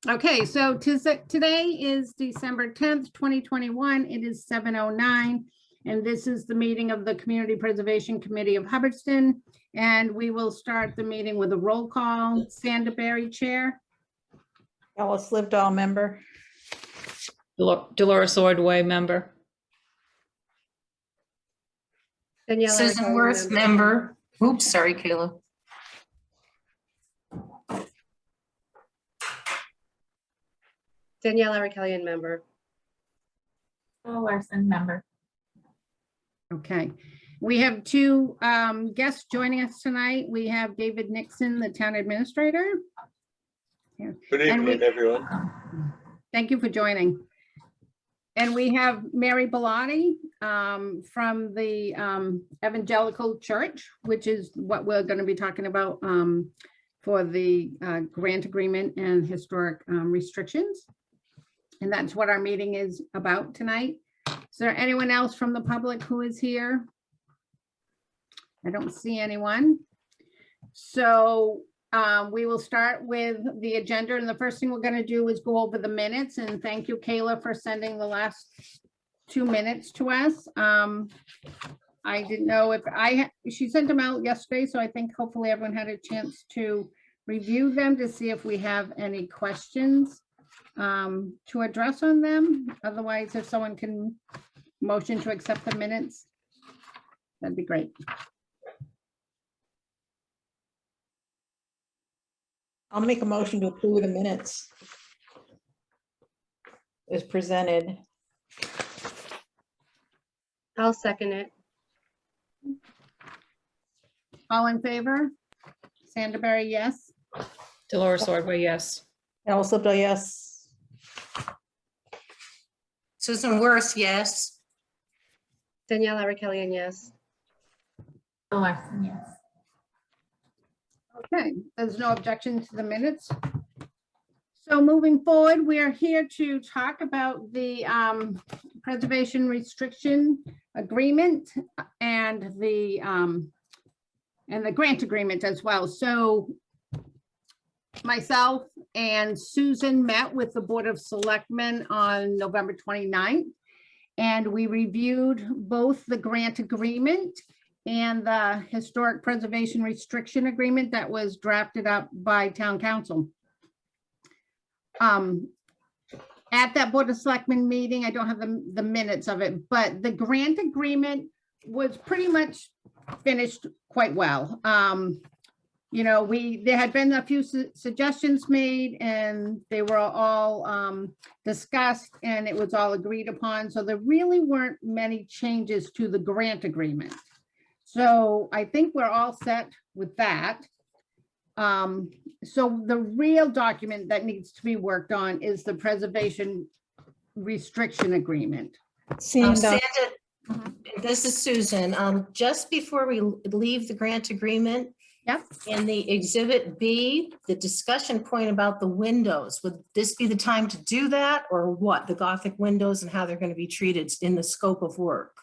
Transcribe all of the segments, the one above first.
Okay, so today is December 10th, 2021. It is 7:09, and this is the meeting of the Community Preservation Committee of Hubbardston. And we will start the meeting with a roll call. Sandaberry, Chair. Alice Livedall, member. Dolores Ordway, member. Susan Worth, member. Oops, sorry, Kayla. Danielle Arkellian, member. Bill Larson, member. Okay, we have two guests joining us tonight. We have David Nixon, the town administrator. Good evening, everyone. Thank you for joining. And we have Mary Bellotti from the Evangelical Church, which is what we're going to be talking about for the grant agreement and historic restrictions. And that's what our meeting is about tonight. Is there anyone else from the public who is here? I don't see anyone. So we will start with the agenda, and the first thing we're going to do is go over the minutes. And thank you, Kayla, for sending the last 2 minutes to us. I didn't know if she sent them out yesterday, so I think hopefully everyone had a chance to review them to see if we have any questions to address on them. Otherwise, if someone can motion to accept the minutes, that'd be great. I'll make a motion to approve the minutes as presented. I'll second it. All in favor? Sandaberry, yes. Dolores Ordway, yes. Alice Livedall, yes. Susan Worth, yes. Danielle Arkellian, yes. Bill Larson, yes. Okay, there's no objection to the minutes. So moving forward, we are here to talk about the preservation restriction agreement and the grant agreement as well. So myself and Susan met with the Board of Selectmen on November 29th, and we reviewed both the grant agreement and the historic preservation restriction agreement that was drafted up by town council. At that Board of Selectmen meeting, I don't have the minutes of it, but the grant agreement was pretty much finished quite well. You know, there had been a few suggestions made, and they were all discussed, and it was all agreed upon. So there really weren't many changes to the grant agreement. So I think we're all set with that. So the real document that needs to be worked on is the preservation restriction agreement. Sandra, this is Susan. Just before we leave the grant agreement, Yep. in the exhibit B, the discussion point about the windows, would this be the time to do that, or what? The Gothic windows and how they're going to be treated in the scope of work?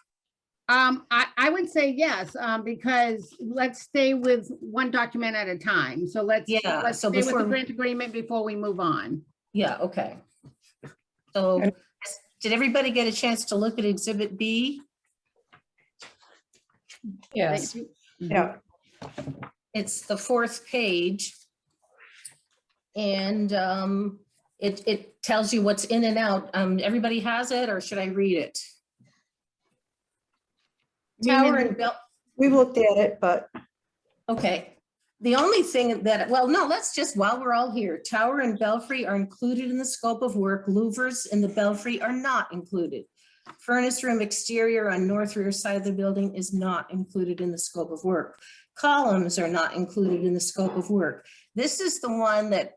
I would say yes, because let's stay with one document at a time. So let's stay with the grant agreement before we move on. Yeah, okay. So did everybody get a chance to look at exhibit B? Yes. Yeah. It's the 4th page. And it tells you what's in and out. Everybody has it, or should I read it? Tower and Bell. We looked at it, but Okay. The only thing that, well, no, let's just, while we're all here, tower and belfry are included in the scope of work. Louvers in the belfry are not included. Furnace room exterior on north rear side of the building is not included in the scope of work. Columns are not included in the scope of work. This is the one that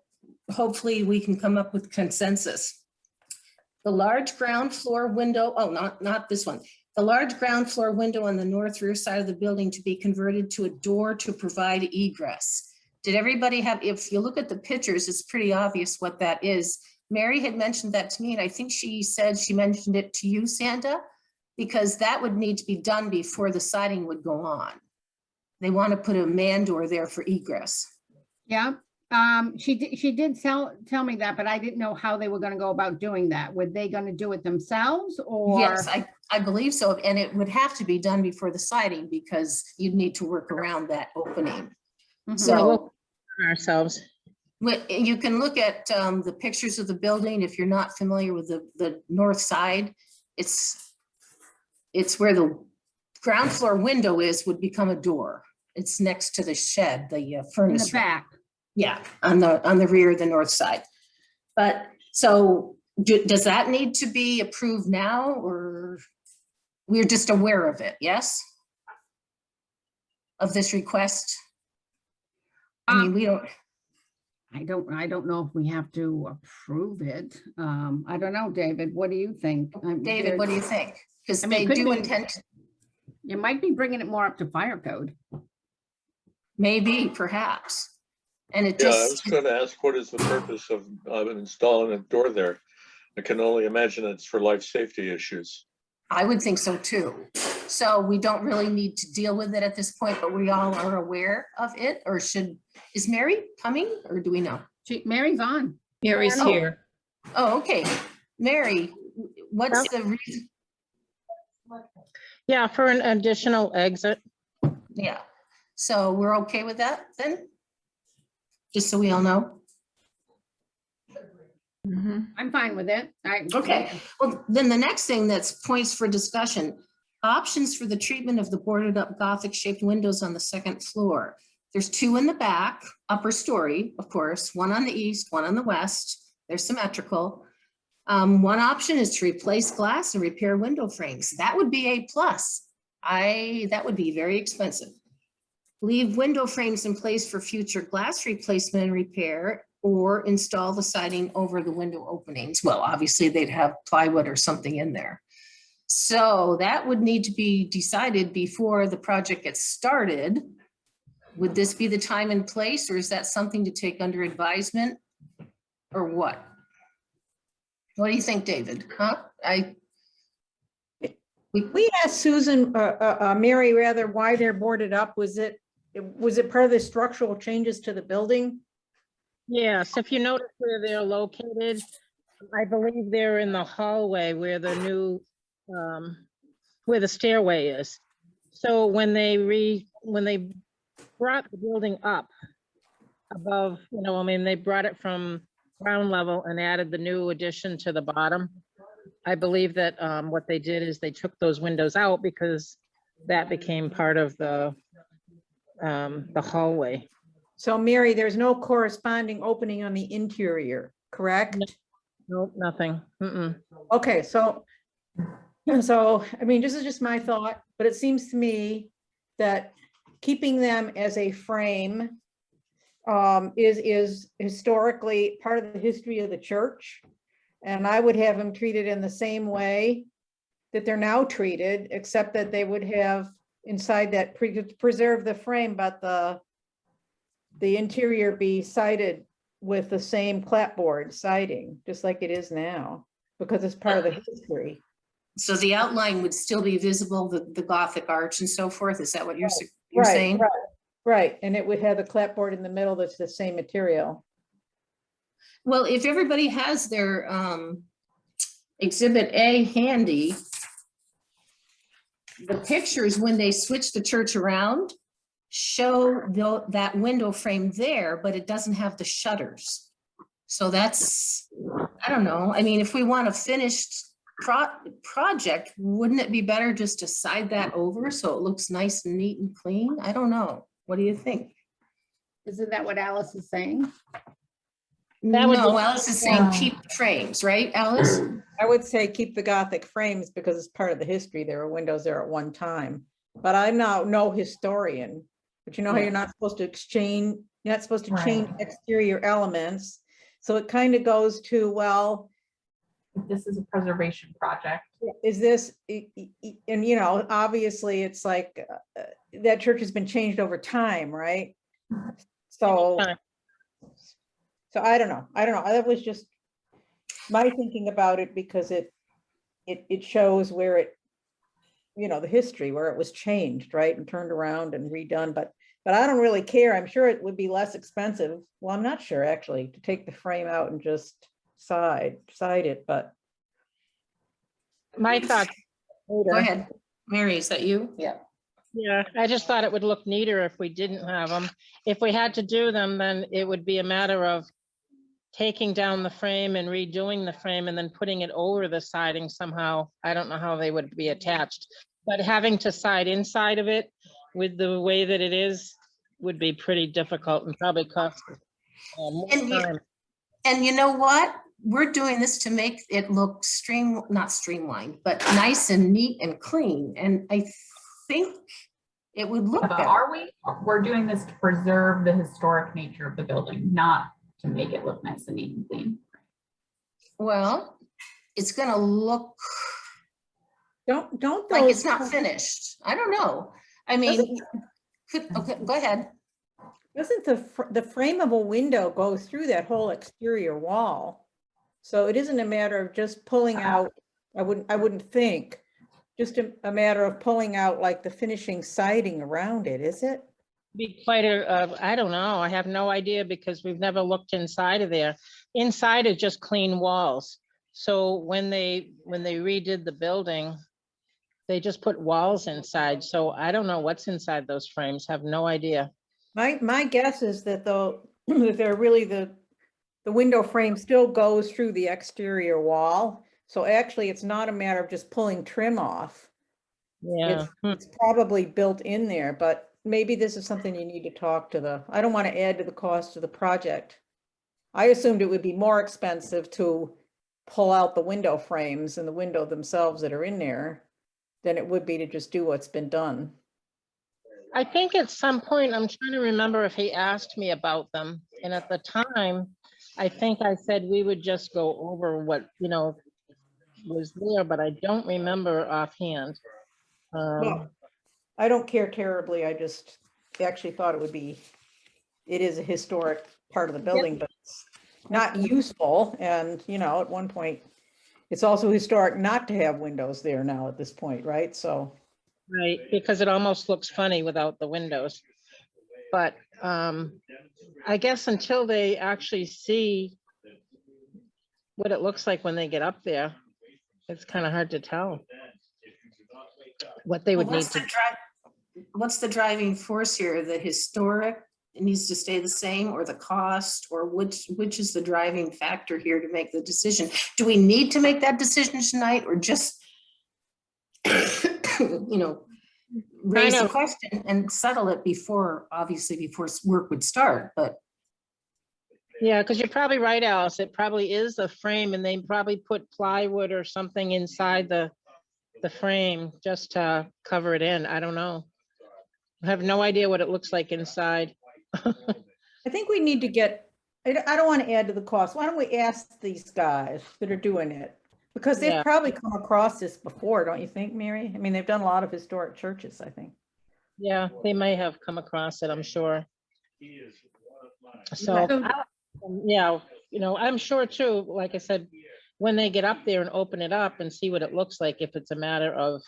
hopefully we can come up with consensus. The large ground floor window, oh, not this one. The large ground floor window on the north rear side of the building to be converted to a door to provide egress. Did everybody have, if you look at the pictures, it's pretty obvious what that is. Mary had mentioned that to me, and I think she said she mentioned it to you, Santa, because that would need to be done before the siding would go on. They want to put a man door there for egress. Yeah, She did tell me that, but I didn't know how they were gonna go about doing that. Were they gonna do it themselves or? Yes, I believe so. And it would have to be done before the siding because you'd need to work around that opening. Mhm. So Ourselves. you can look at the pictures of the building. If you're not familiar with the north side, it's where the ground floor window would become a door. It's next to the shed, the In furnace the room. back. Yeah, on the rear of the north side. But so does that need to be approved now or we're just aware of it? Yes? Of this request? I mean, we don't, I don't know if we have to approve it. I don't know, David, what do you think? David, what do you think? Because I mean, it they could do be- intend, to- You might be bringing it more up to fire code. maybe, perhaps. And it Yeah, I was just, gonna ask, what is the purpose of installing a door there? I can only imagine it's for life safety issues. I would think so too. So we don't really need to deal with it at this point, but we all are aware of it, or is Mary coming, or do we know? Mary's on. Mary's Oh. here. Oh, okay. Mary, what's the reason? Yeah, for an additional exit. Yeah, so we're okay with that then? Just so we all know. Mhm. I'm fine with it. Okay, well, then the next thing that's points for discussion, options for the treatment of the boarded up Gothic shaped windows on the second floor. There's two in the back, upper story, of course, one on the east, one on the west. They're symmetrical. One option is to replace glass and repair window frames. That would be a plus. That would be very expensive. Leave window frames in place for future glass replacement and repair, or install the siding over the window openings. Well, obviously they'd have plywood or something in there. So that would need to be decided before the project gets started. Would this be the time and place, or is that something to take under advisement? Or what? What do you think, David? Huh? we asked Susan, Mary rather, why they're boarded up. Was it part of the structural changes to the building? Yes, if you notice where they're located, I believe they're in the hallway where the new, where the stairway is. So when they brought the building up above, I mean, they brought it from ground level and added the new addition to the bottom. I believe that what they did is they took those windows out because that became part of the hallway. So Mary, there's no corresponding opening on the interior, correct? Nope, nothing. Okay, so, I mean, this is just my thought, but it seems to me that keeping them as a frame is historically part of the history of the church. And I would have them treated in the same way that they're now treated, except that they would have inside that preserve the frame, but the interior be sided with the same clapboard siding, just like it is now, because it's part of the history. So the outline would still be visible, the Gothic arch and so forth? Is that what you're Right, saying? right, and it would have the clapboard in the middle that's the same material. Well, if everybody has their Exhibit A handy, the pictures, when they switch the church around, show that window frame there, but it doesn't have the shutters. So that's, I don't know. I mean, if we want a finished project, wouldn't it be better just to side that over so it looks nice and neat and clean? I don't know. What do you think? Isn't that what Alice is saying? That would No, be- Alice is saying keep frames, right, Alice? I would say keep the Gothic frames because it's part of the history. There were windows there at one time, but I'm not no historian. But you know how you're not supposed to exchange, you're not supposed to change exterior elements. So it kind of goes to, well, This is a preservation project. is this, and obviously it's like that church has been changed over time, right? So, Anytime. so I don't know. That was just my thinking about it because it shows where it, the history where it was changed, right? And turned around and redone, but But I don't really care. I'm sure it would be less expensive. Well, I'm not sure actually, to take the frame out and just side it, but My thoughts. Go ahead. Mary, is that you? Yeah. Yeah, I just thought it would look neater if we didn't have them. If we had to do them, then it would be a matter of taking down the frame and redoing the frame and then putting it over the siding somehow. I don't know how they would be attached, but having to side inside of it with the way that it is would be pretty difficult and probably cost more And you- time. And you know what? We're doing this to make it look not streamlined, but nice and neat and clean. And I think it would look But better. are we? We're doing this to preserve the historic nature of the building, not to make it look nice and neat and clean. Well, it's gonna look don't like those, it's not finished. I don't know. I mean, okay, go ahead. doesn't the frame of a window go through that whole exterior wall? So it isn't a matter of just pulling out, I wouldn't think, just a matter of pulling out like the finishing siding around it, is it? Be quite I don't know. I have no idea because we've never looked inside of there. Inside is just clean walls. So when they redid the building, they just put walls inside. So I don't know what's inside those frames. Have no idea. My guess is that though, that they're really the window frame still goes through the exterior wall. So actually, it's not a matter of just pulling trim off. Yeah. It's probably built in there, but maybe this is something you need to talk to I don't want to add to the cost of the project. I assumed it would be more expensive to pull out the window frames and the window themselves that are in there than it would be to just do what's been done. I think at some point, I'm trying to remember if he asked me about them. And at the time, I think I said we would just go over what, was there, but I don't remember offhand. Well, I don't care terribly. I just actually thought it is a historic part of the building, but it's not useful. And, at one point, it's also historic not to have windows there now at this point, right? So. Right, because it almost looks funny without the windows. But I guess until they actually see what it looks like when they get up there, it's kind of hard to tell what they would Well, need to. What's the driving force here? The historic, it needs to stay the same, or the cost, or which is the driving factor here to make the decision? Do we need to make that decision tonight, or just, raise the question and settle it before work would start? But Yeah, because you're probably right, Alice. It probably is a frame and they probably put plywood or something inside the frame just to cover it in. I don't know. I have no idea what it looks like inside. I think we need to I don't want to add to the cost. Why don't we ask these guys that are doing it? Because they've Yeah. probably come across this before, don't you think, Mary? I mean, they've done a lot of historic churches, I think. Yeah, they may have come across it, I'm sure. So, So- yeah, I'm sure too, like I said, when they get up there and open it up and see what it looks like, if it's a matter of,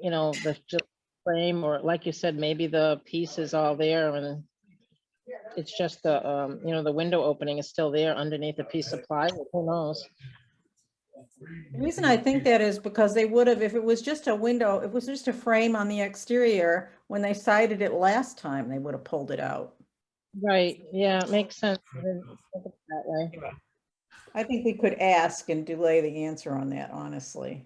the just frame, or like you said, maybe the piece is all there and it's just the, the window opening is still there underneath a piece of plywood, who knows? The reason I think that is because they would have, if it was just a window, if it was just a frame on the exterior, when they sided it last time, they would have pulled it out. Right, yeah, it makes sense. I didn't think of it that way. I think we could ask and delay the answer on that, honestly.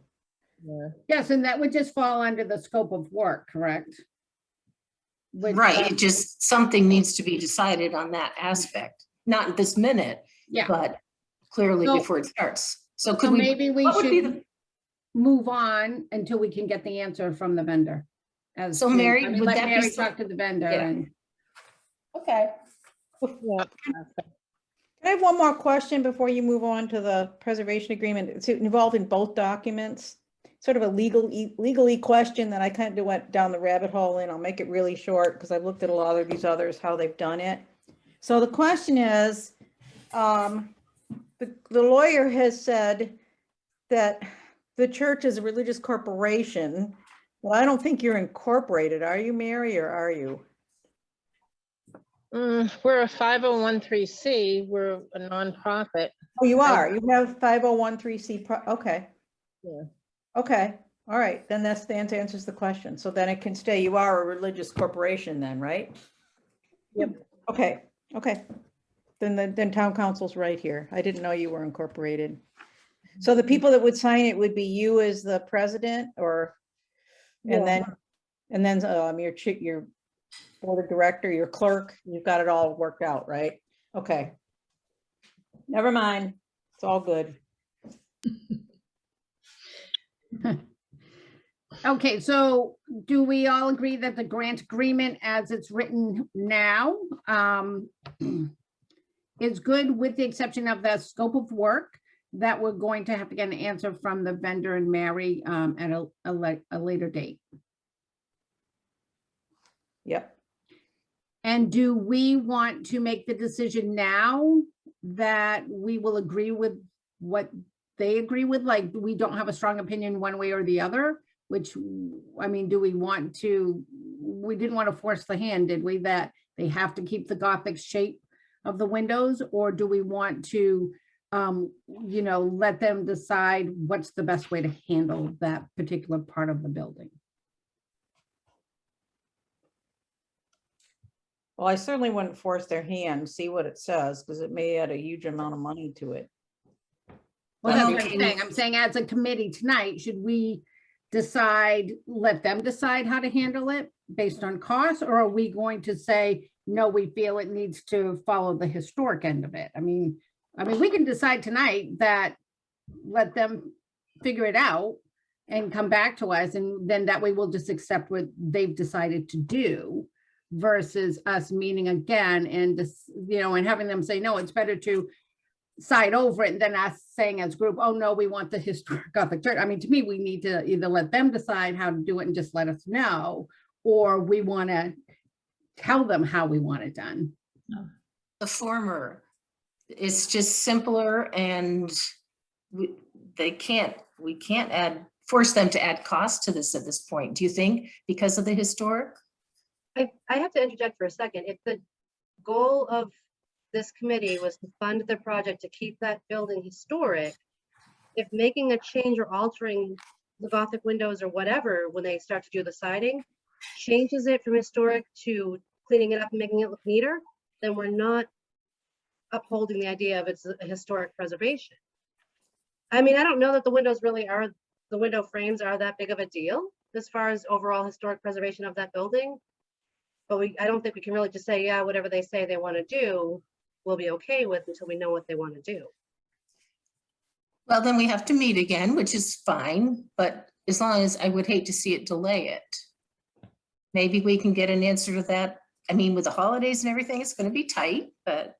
Yeah. Yes, and that would just fall under the scope of work, correct? Which, right, it just, something needs to be decided on that aspect, not this minute, Yeah, but clearly So- before it starts. So so could we, maybe we what would be should move on until we can get the answer from the vendor. So, Mary, would let that be Mary some- talk to the vendor Yeah. and. okay. Yeah. Can I have one more question before you move on to the preservation agreement? It's involved in both documents. Sort of a legally question that I kind of went down the rabbit hole in. I'll make it really short because I've looked at a lot of these others, how they've done it. So the question is, the lawyer has said that the church is a religious corporation Well, I don't think you're incorporated. Are you, Mary, or are you? We're a 501(c)(3). We're a nonprofit. Oh, you are. You have 501(c)(3). Okay. Yeah. Okay. All right. Then that answers the question. So then it can stay. You are a religious corporation then, right? Yep. Okay. Okay. Then town council's right here. I didn't know you were incorporated. So the people that would sign it would be you as the president, or, and then your board of director, your clerk, you've got it all worked out, right? Okay. Never mind. It's all good. Okay, so do we all agree that the grant agreement as it's written now is good, with the exception of the scope of work that we're going to have to get an answer from the vendor and Mary at a later date? Yep. And do we want to make the decision now that we will agree with what they agree with? Like, we don't have a strong opinion one way or the other, which, I mean, do we want to, we didn't want to force the hand, did we, that they have to keep the Gothic shape of the windows? Or do we want to, let them decide what's the best way to handle that particular part of the building? Well, I certainly wouldn't force their hand, see what it says, because it may add a huge amount of money to it. Well, that's what Okay. I'm saying. I'm saying as a committee tonight, should we decide, let them decide how to handle it based on cost? Or are we going to say, no, we feel it needs to follow the historic end of it? I mean, we can decide tonight that let them figure it out and come back to us. And then that way we'll just accept what they've decided to do versus us meeting again and this, and having them say, no, it's better to side over it, and then us saying as group, oh no, we want the historic Gothic church. I mean, to me, we need to either let them decide how to do it and just let us know, or we want to tell them how we want it done. The former. It's just simpler, and we can't force them to add cost to this at this point. Do you think, because of the historic? I have to interject for a second. If the goal of this committee was to fund the project to keep that building historic, if making a change or altering the Gothic windows or whatever, when they start to do the siding, changes it from historic to cleaning it up and making it look neater, then we're not upholding the idea of it's a historic preservation. I mean, I don't know that the windows really are, the window frames are that big of a deal as far as overall historic preservation of that building. But I don't think we can really just say, yeah, whatever they say they want to do, we'll be okay with until we know what they want to do. Well, then we have to meet again, which is fine, but as long as, I would hate to see it delay it. Maybe we can get an answer to that. I mean, with the holidays and everything, it's going to be tight, but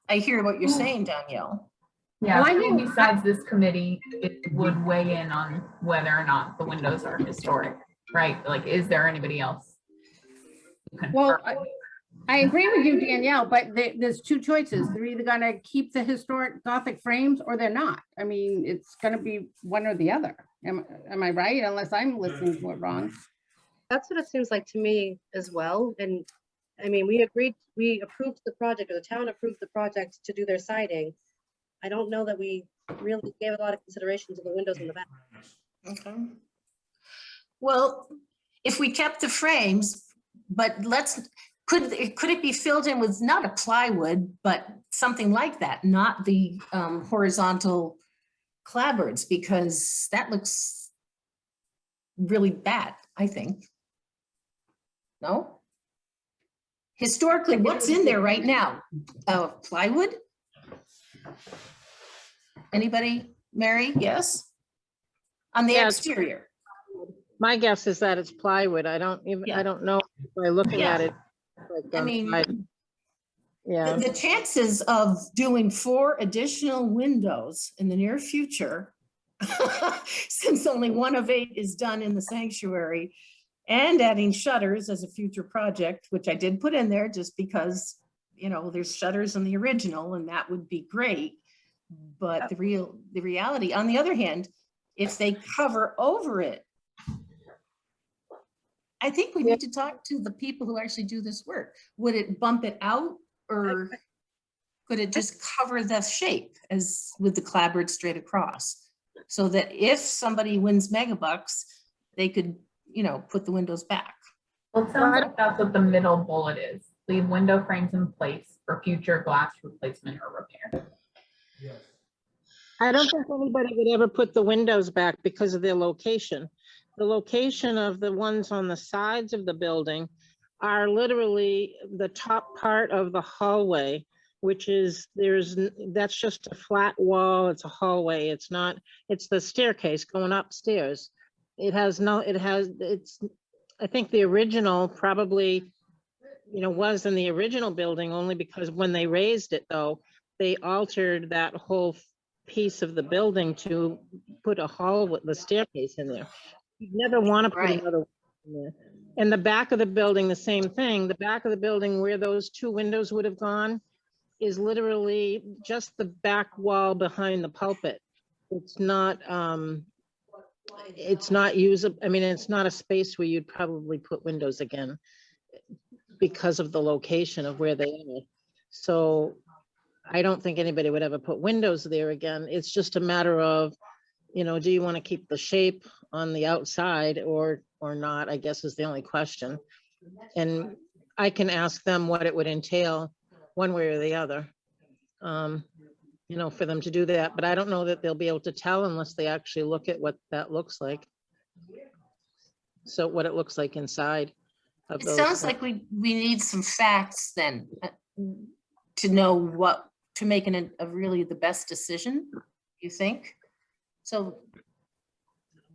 I hear what you're saying, Danielle. Yeah, Well, I who think- besides this committee, it would weigh in on whether or not the windows are historic, right? Like, is there anybody else? who can Well, confirm? I agree with you, Danielle, but there's two choices. They're either gonna keep the historic Gothic frames or they're not. I mean, it's gonna be one or the other. Am I right? Unless I'm listening to it wrong. That's what it seems like to me as well. And I mean, we approved the project, or the town approved the project to do their siding. I don't know that we really gave a lot of consideration to the windows in the back. Okay. Well, if we kept the frames, but could it be filled in with not a plywood, but something like that, not the horizontal clapboards, because that looks really bad, I think. No? Historically, what's in there right now? Plywood? Anybody? Mary? Yes? On the Yeah, it's- exterior? My guess is that it's plywood. I don't Yeah. know by looking at Yeah. it. like, I mean, Yeah, The chances of doing 4 additional windows in the near future, since only 1 of 8 is done in the sanctuary, and adding shutters as a future project, which I did put in there just because, there's shutters in the original and that would be great. But the reality, on the other hand, if they cover over it, I think we need to talk to the people who actually do this work. Would it bump it out, or could it just cover the shape as with the clapboard straight across? So that if somebody wins megabucks, they could, you know, put the windows back. Well, it sounds like that's what the middle bullet is. Leave window frames in place for future glass replacement or repair. I don't think anybody would ever put the windows back because of their location. The location of the ones on the sides of the building are literally the top part of the hallway, which is, that's just a flat wall. It's a hallway. It's not, it's the staircase going upstairs. I think the original probably, was in the original building only because when they raised it though, they altered that whole piece of the building to put a hall with the staircase in there. You never want to put Right. another one in there. And the back of the building, the same thing. The back of the building where those two windows would have gone is literally just the back wall behind the pulpit. It's not usable. I mean, it's not a space where you'd probably put windows again because of the location of where they are. So I don't think anybody would ever put windows there again. It's just a matter of, do you want to keep the shape on the outside or not, I guess is the only question. And I can ask them what it would entail one way or the other, for them to do that. But I don't know that they'll be able to tell unless they actually look at what that looks like. So what it looks like inside of It those. sounds like we need some facts then to know what, to make a really the best decision, you think? So,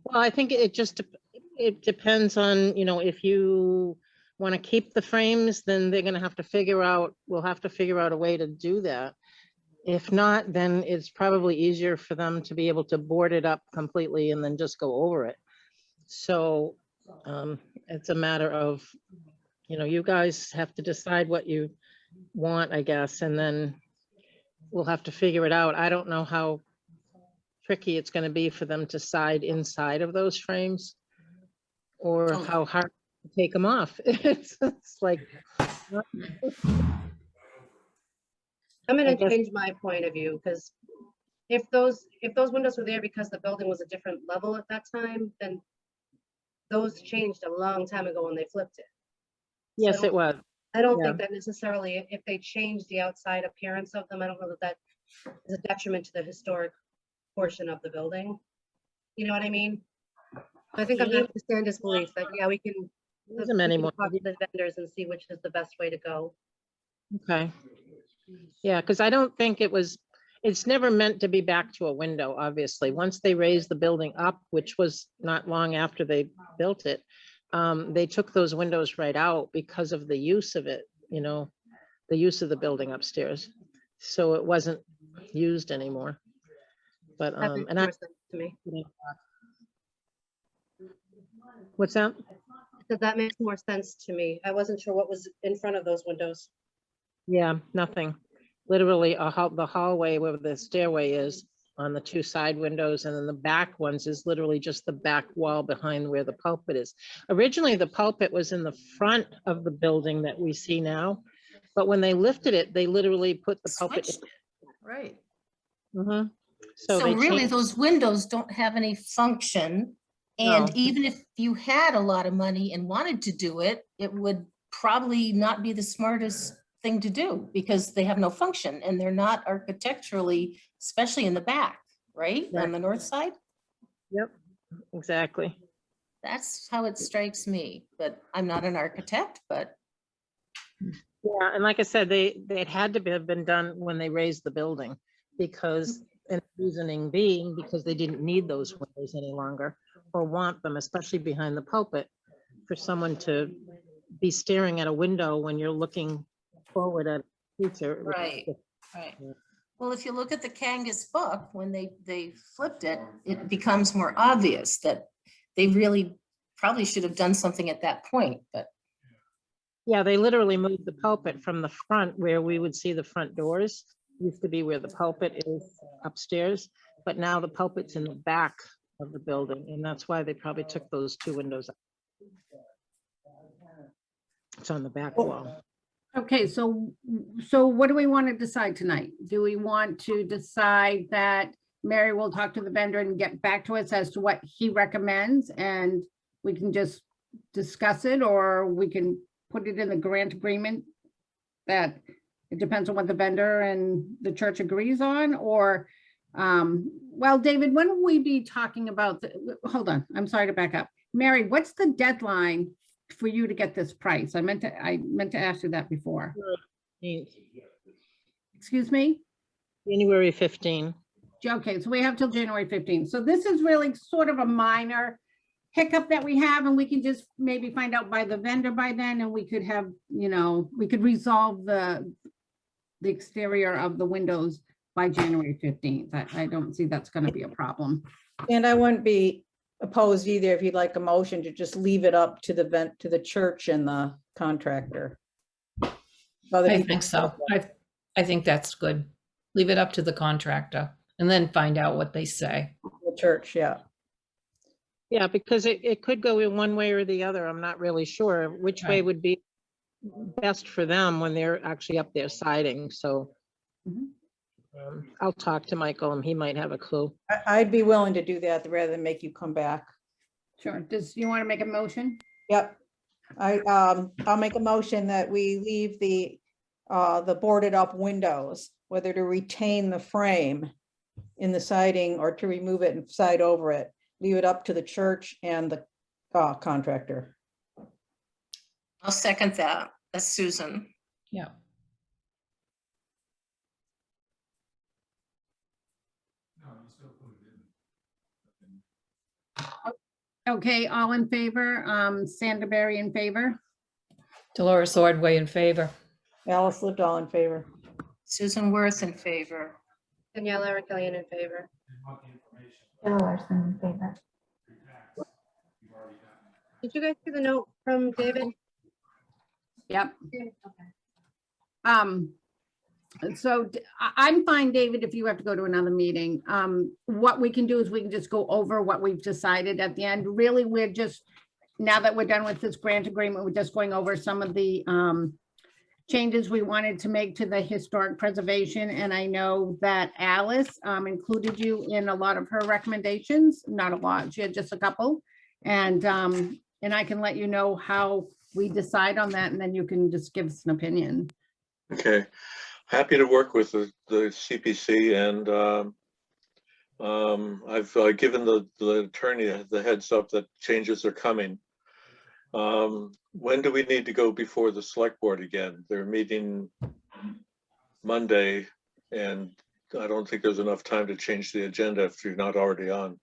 Well, I think it depends on, if you want to keep the frames, then they're going to have to we'll have to figure out a way to do that. If not, then it's probably easier for them to be able to board it up completely and then just go over it. So it's a matter of, you guys have to decide what you want, I guess, and then we'll have to figure it out. I don't know how tricky it's going to be for them to side inside of those frames or Totally. how hard to take them off. It's like, I'm I gonna guess- change my point of view, because if those windows were there because the building was a different level at that time, then those changed a long time ago when they flipped it. yes, it was. I don't Yeah. think that necessarily, if they change the outside appearance of them, I don't know that that is a detriment to the historic portion of the building. You know what I mean? I think I'm not to stand his belief that, yeah, we can Use them anymore. talk to the vendors and see which is the best way to go. Okay. Yeah, because I don't think it's never meant to be back to a window, obviously. Once they raised the building up, which was not long after they built it, they took those windows right out because of the use of it, the use of the building upstairs. So it wasn't used anymore. But, That makes and more sense to me. what's that? That makes more sense to me. I wasn't sure what was in front of those windows. Yeah, nothing. Literally the hallway where the stairway is on the two side windows, and then the back ones is literally just the back wall behind where the pulpit is. Originally, the pulpit was in the front of the building that we see now, but when they lifted it, they literally put the pulpit. switched it. Right. Mhm. So they really, changed- those windows don't have any function. And No. even if you had a lot of money and wanted to do it, it would probably not be the smartest thing to do because they have no function and they're not architecturally, especially in the back, right? On the north side. Yep, exactly. That's how it strikes me, but I'm not an architect, but Yeah, and like I said, it had to have been done when they raised the building because, and reasoning being because they didn't need those windows any longer or want them, especially behind the pulpit, for someone to be staring at a window when you're looking forward at the future. right. Right. Yeah. Well, if you look at the Kangas book, when they flipped it, it becomes more obvious that they really probably should have done something at that point, but Yeah, they literally moved the pulpit from the front where we would see the front doors. Used to be where the pulpit is upstairs, but now the pulpit's in the back of the building, and that's why they probably took those two windows out. It's on the back Oh. wall. Okay, so what do we want to decide tonight? Do we want to decide that Mary will talk to the vendor and get back to us as to what he recommends, and we can just discuss it, or we can put it in the grant agreement that it depends on what the vendor and the church agrees on, or, well, David, when will we be talking about, hold on, I'm sorry to back up. Mary, what's the deadline for you to get this price? I meant to ask you that before. Excuse me? January 15. Okay, so we have till January 15th. So this is really sort of a minor hiccup that we have, and we can just maybe find out by the vendor by then, and we could have, we could resolve the exterior of the windows by January 15th. I don't see that's going to be a problem. And I wouldn't be opposed either if you'd like a motion to just leave it up to the church and the contractor. Other I people- think so. I think that's good. Leave it up to the contractor and then find out what they say. The church, yeah. Yeah, because it could go in one way or the other. I'm not really sure which way Right. would be best for them when they're actually up there siding. So Mhm. I'll talk to Michael and he might have a clue. I'd be willing to do that rather than make you come back. Sure. You want to make a motion? Yep. I'll make a motion that we leave the boarded up windows, whether to retain the frame in the siding or to remove it and side over it. Leave it up to the church and the contractor. I'll second that. That's Susan. Yeah. Okay, all in favor? Sanderberry in favor? Dolores Ordway in favor. Alice lived all in favor. Susan Worth in favor. Danielle Eric-Kelly in favor. Jill Larson in favor. Did you guys see the note from David? Yep. Okay. I'm fine, David, if you have to go to another meeting. What we can do is we can just go over what we've decided at the end. Really, we're just, now that we're done with this grant agreement, we're just going over some of the changes we wanted to make to the historic preservation. And I know that Alice included you in a lot of her recommendations, not a lot, she had just a couple. And I can let you know how we decide on that, and then you can just give us an opinion. Okay, happy to work with the CPC, and I've given the attorney the heads up that changes are coming. When do we need to go before the select board again? They're meeting Monday, and I don't think there's enough time to change the agenda if you're not already on.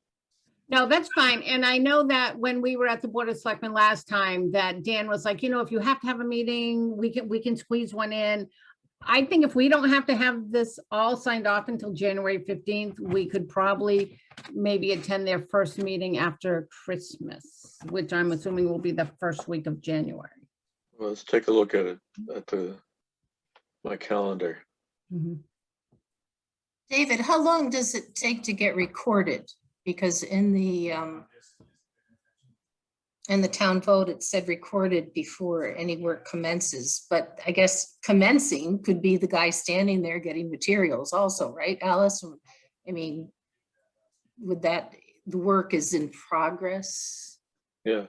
No, that's fine. And I know that when we were at the Board of Selectmen last time, that Dan was like, if you have to have a meeting, we can squeeze one in. I think if we don't have to have this all signed off until January 15th, we could probably maybe attend their first meeting after Christmas, which I'm assuming will be the first week of January. Well, let's take a look at it, my calendar. Mhm. David, how long does it take to get recorded? Because in the town vote, it said recorded before any work commences, but I guess commencing could be the guy standing there getting materials also, right, Alice? I mean, the work is in progress? Yeah,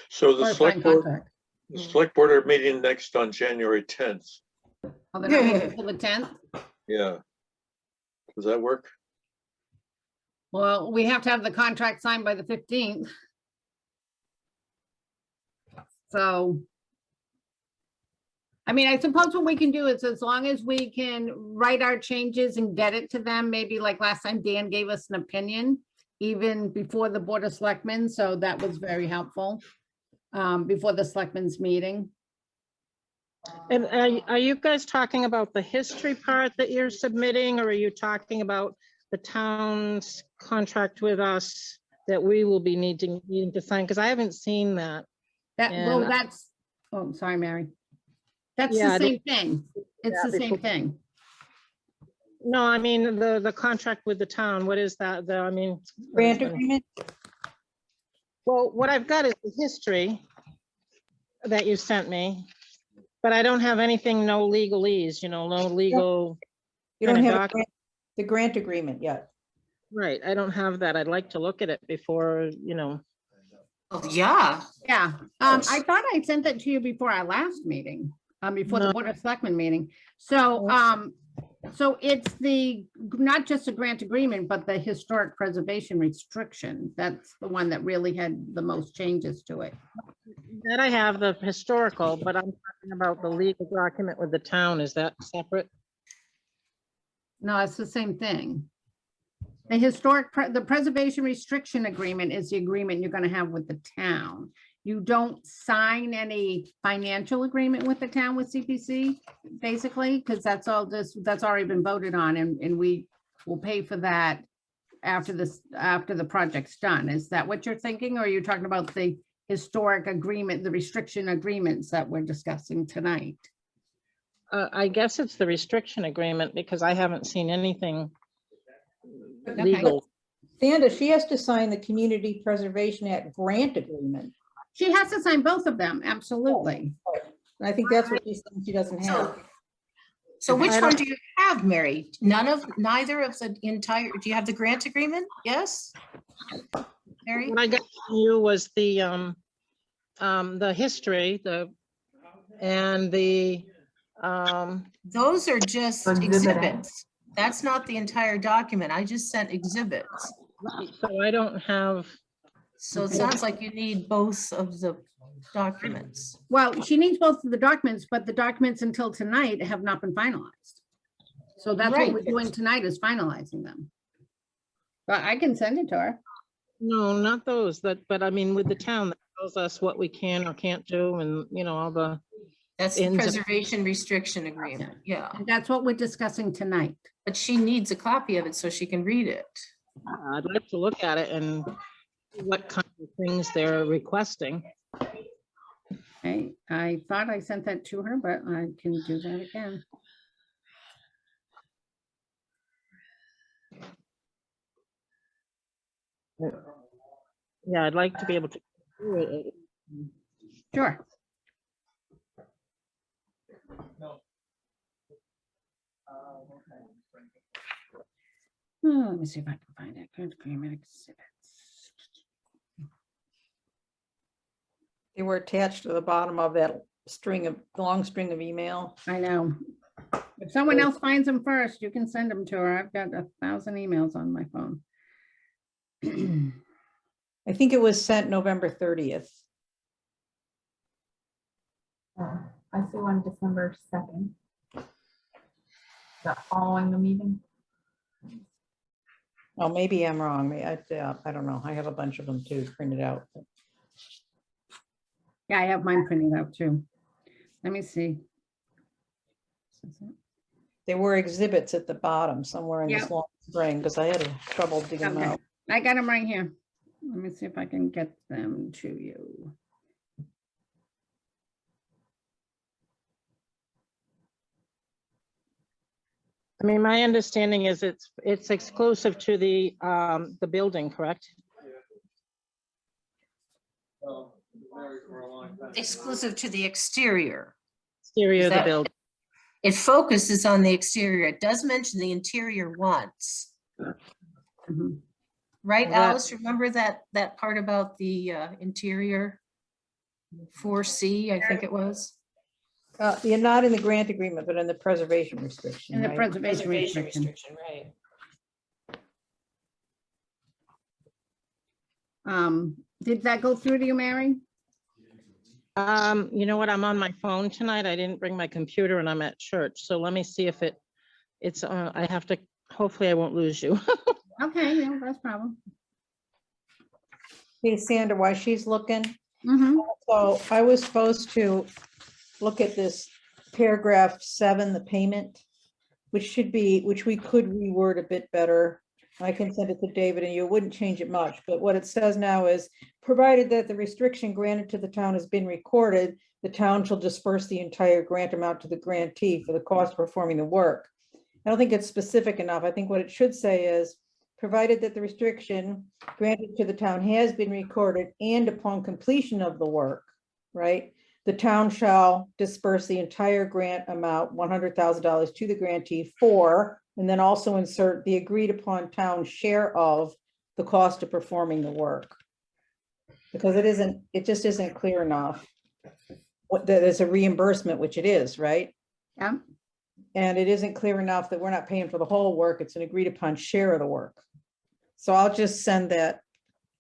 so Or the a select signed board, contract. are meeting next on January 10th. Oh, they're not meeting until the 10th? Yeah. Does that work? Well, we have to have the contract signed by the 15th. So, I mean, I suppose what we can do is, as long as we can write our changes and get it to them, maybe like last time Dan gave us an opinion, even before the Board of Selectmen, so that was very helpful, before the Selectmen's meeting. And are you guys talking about the history part that you're submitting, or are you talking about the town's contract with us that we will be needing to sign? Because I haven't seen that. Well, And- that's, oh, sorry, Mary. That's Yeah, the I same thing. It's Yeah, the same before- thing. No, I mean, the contract with the town, what is that? Grant agreement? Well, what I've got is the history that you sent me. But I don't have anything, no legalese, no legal, You don't Kinda have a doc- the grant agreement yet. right, I don't have that. I'd like to look at it before, Oh, yeah. Yeah, I thought I sent that to you before our last meeting, before the No. Board of Selectmen meeting. So, so it's not just a grant agreement, but the historic preservation restriction. That's the one that really had the most changes to it. that I have the historical, but I'm talking about the legal document with the town. Is that separate? No, it's the same thing. The the preservation restriction agreement is the agreement you're gonna have with the town. You don't sign any financial agreement with the town with CPC, basically, because that's already been voted on, and we will pay for that after the project's done. Is that what you're thinking, or are you talking about the historic agreement, the restriction agreements that we're discussing tonight? I guess it's the restriction agreement because I haven't seen anything Okay. legal. Sandra, she has to sign the Community Preservation Act grant agreement. She has to sign both of them, absolutely. And I think that's what she's saying she doesn't have. So which I one don't- do you have, Mary? Neither of the entire, do you have the grant agreement? Yes? Mary? What I got from you was the history, and the, Those are just Exhibit A. exhibits. That's not the entire document. I just sent exhibits. so I don't have, So it sounds like you need both of the documents. Well, she needs both of the documents, but the documents until tonight have not been finalized. So that's what Right. we're doing tonight, is finalizing them. But I can send it to her. no, not those, but I mean, with the town that tells us what we can or can't do and, all the, That's the Ins- preservation restriction agreement, yeah. And that's what we're discussing tonight. But she needs a copy of it so she can read it. I'd like to look at it and what kind of things they're requesting. Okay, I thought I sent that to her, but I can do that again. Yeah, I'd like to be able to do it. Sure. Let me see if I can find it. Grant agreement exhibits. They were attached to the bottom of that long string of email. I know. If someone else finds them first, you can send them to her. I've got 1,000 emails on my phone. I think it was sent November 30th. Oh, I see one December 2nd. Is that following the meeting? Oh, maybe I'm wrong. I don't know. I have a bunch of them too printed out. Yeah, I have mine printed out too. Let me see. There were exhibits at the bottom somewhere in this Yep. long string because I had trouble digging them Okay, out. I got them right here. Let me see if I can get them to you. I mean, my understanding is it's exclusive to the building, correct? Exclusive to the exterior. Exterior of the that- building. It focuses on the exterior. It does mention the interior once, Mhm. right, Well, that- Alice? Remember that part about the interior? 4C, I think it was. You're not in the grant agreement, but in the preservation restriction, In the right? preservation restriction. Right. Did that go through to you, Mary? You know what? I'm on my phone tonight. I didn't bring my computer and I'm at church. So let me see if it's, I have to, hopefully I won't lose you. Okay, yeah, that's a problem. Hey, Sandra, while she's looking, Mhm. so I was supposed to look at this paragraph 7, the payment, which we could reword a bit better. I can send it to David and you wouldn't change it much, but what it says now is, provided that the restriction granted to the town has been recorded, the town shall disperse the entire grant amount to the grantee for the cost of performing the work. I don't think it's specific enough. I think what it should say is, provided that the restriction granted to the town has been recorded and upon completion of the work, right? the town shall disperse the entire grant amount, $100,000 to the grantee for, and then also insert the agreed upon town share of the cost of performing the work. Because it just isn't clear enough. What, that there's a reimbursement, which it is, right? Yeah, And it isn't clear enough that we're not paying for the whole work. It's an agreed upon share of the work. So I'll just send that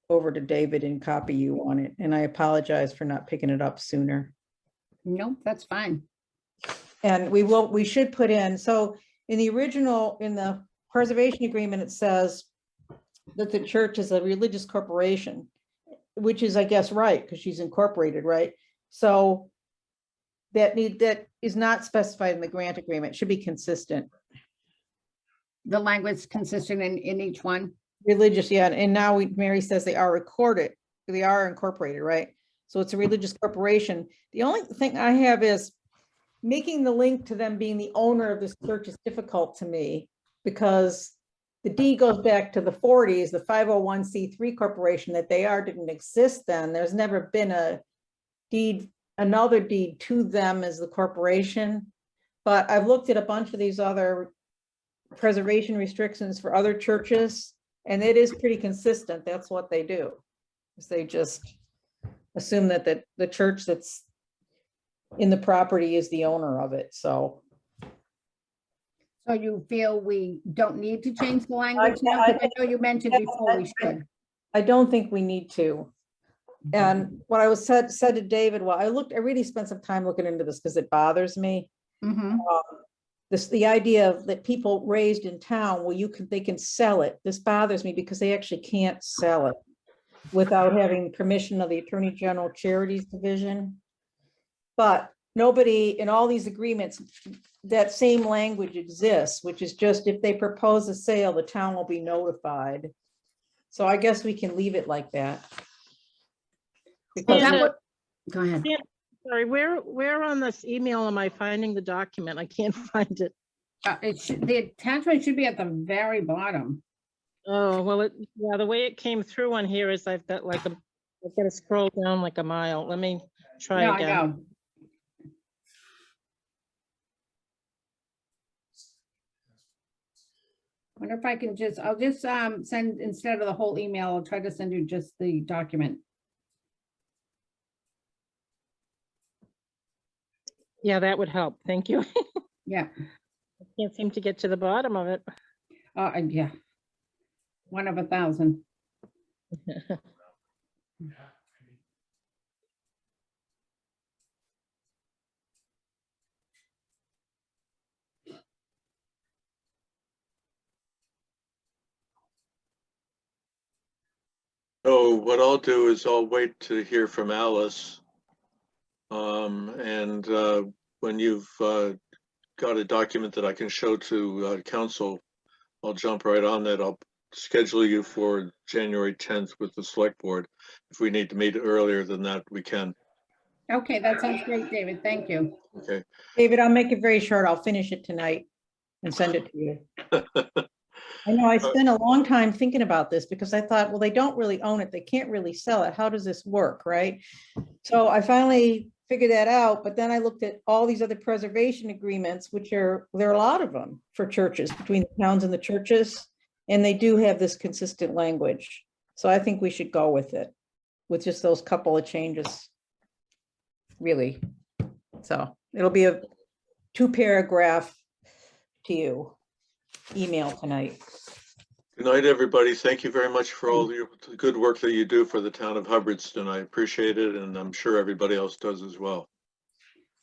over to David and copy you on it. And I apologize for not picking it up sooner. nope, that's fine. And we should put in, so in the original, in the preservation agreement, it says that the church is a religious corporation, which is, I guess, right, because she's incorporated, right? So that is not specified in the grant agreement, should be consistent. The language consistent in each one. Religious, yeah, and now Mary says they are recorded, they are incorporated, right? So it's a religious corporation. The only thing I have is making the link to them being the owner of this church is difficult to me because the deed goes back to the 40s, the 501c3 corporation that they are didn't exist then. There's never been a deed, another deed to them as the corporation. But I've looked at a bunch of these other preservation restrictions for other churches, and it is pretty consistent. That's what they do. Is they just assume that the church that's in the property is the owner of it. So you feel we don't need to change the language now? 'Cause I know you mentioned before we should. I don't think we need to. And what I was said to David, well, I really spent some time looking into this because it bothers me. Mhm. The idea of that people raised in town, well, they can sell it. This bothers me because they actually can't sell it without having permission of the Attorney General Charities Division. But nobody in all these agreements, that same language exists, which is just if they propose a sale, the town will be notified. So I guess we can leave it like that. Because And, Go ahead. sorry, where on this email am I finding the document? I can't find it. The attachment should be at the very bottom. Oh, well, yeah, the way it came through on here is I've got I've got to scroll down like a mile. Let me No, try I again. know. Wonder if I can I'll just send, instead of the whole email, I'll try to send you just the document. Yeah, that would help. Thank you. Yeah, I can't seem to get to the bottom of it. yeah. One of 1,000. So what I'll do is I'll wait to hear from Alice. And when you've got a document that I can show to council, I'll jump right on that. I'll schedule you for January 10th with the select board. If we need to meet earlier than that, we can. Okay, that sounds great, David. Thank you. Okay. David, I'll make it very short. I'll finish it tonight and send it to you. I know I spent a long time thinking about this because I thought, well, they don't really own it. They can't really sell it. How does this work, right? So I finally figured that out, but then I looked at all these other preservation agreements, there are a lot of them for churches, between the towns and the churches, and they do have this consistent language. So I think we should go with it, with just those couple of changes, really. So it'll be a 2-paragraph to you email tonight. Good night, everybody. Thank you very much for all the good work that you do for the town of Hubbardston. I appreciate it, and I'm sure everybody else does as well.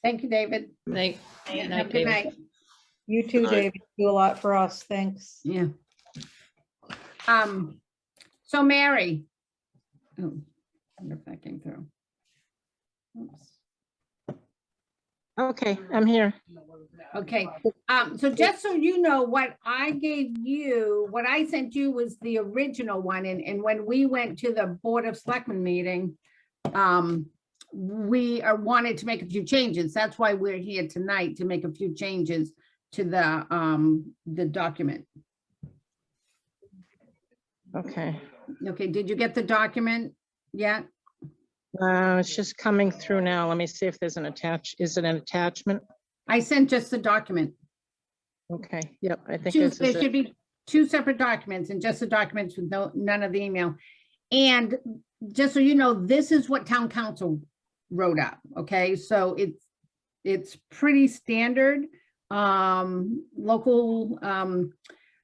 Thank you, David. Night. Have Night, a good David. night. You too, Good night. David. You do a lot for us. Thanks. Yeah. So Mary. Oh, I wonder if that came through. Oops. Okay, I'm here. Okay, so just so you know, what I sent you was the original one, and when we went to the Board of Selectmen meeting, we wanted to make a few changes. That's why we're here tonight, to make a few changes to the document. Okay. Okay, did you get the document yet? It's just coming through now. Let me see if there's is it an attachment? I sent just the document. Okay, yep, I think Two, this there is should it. be two separate documents and just the documents with none of the email. And just so you know, this is what town council wrote up, okay? So it's pretty standard, local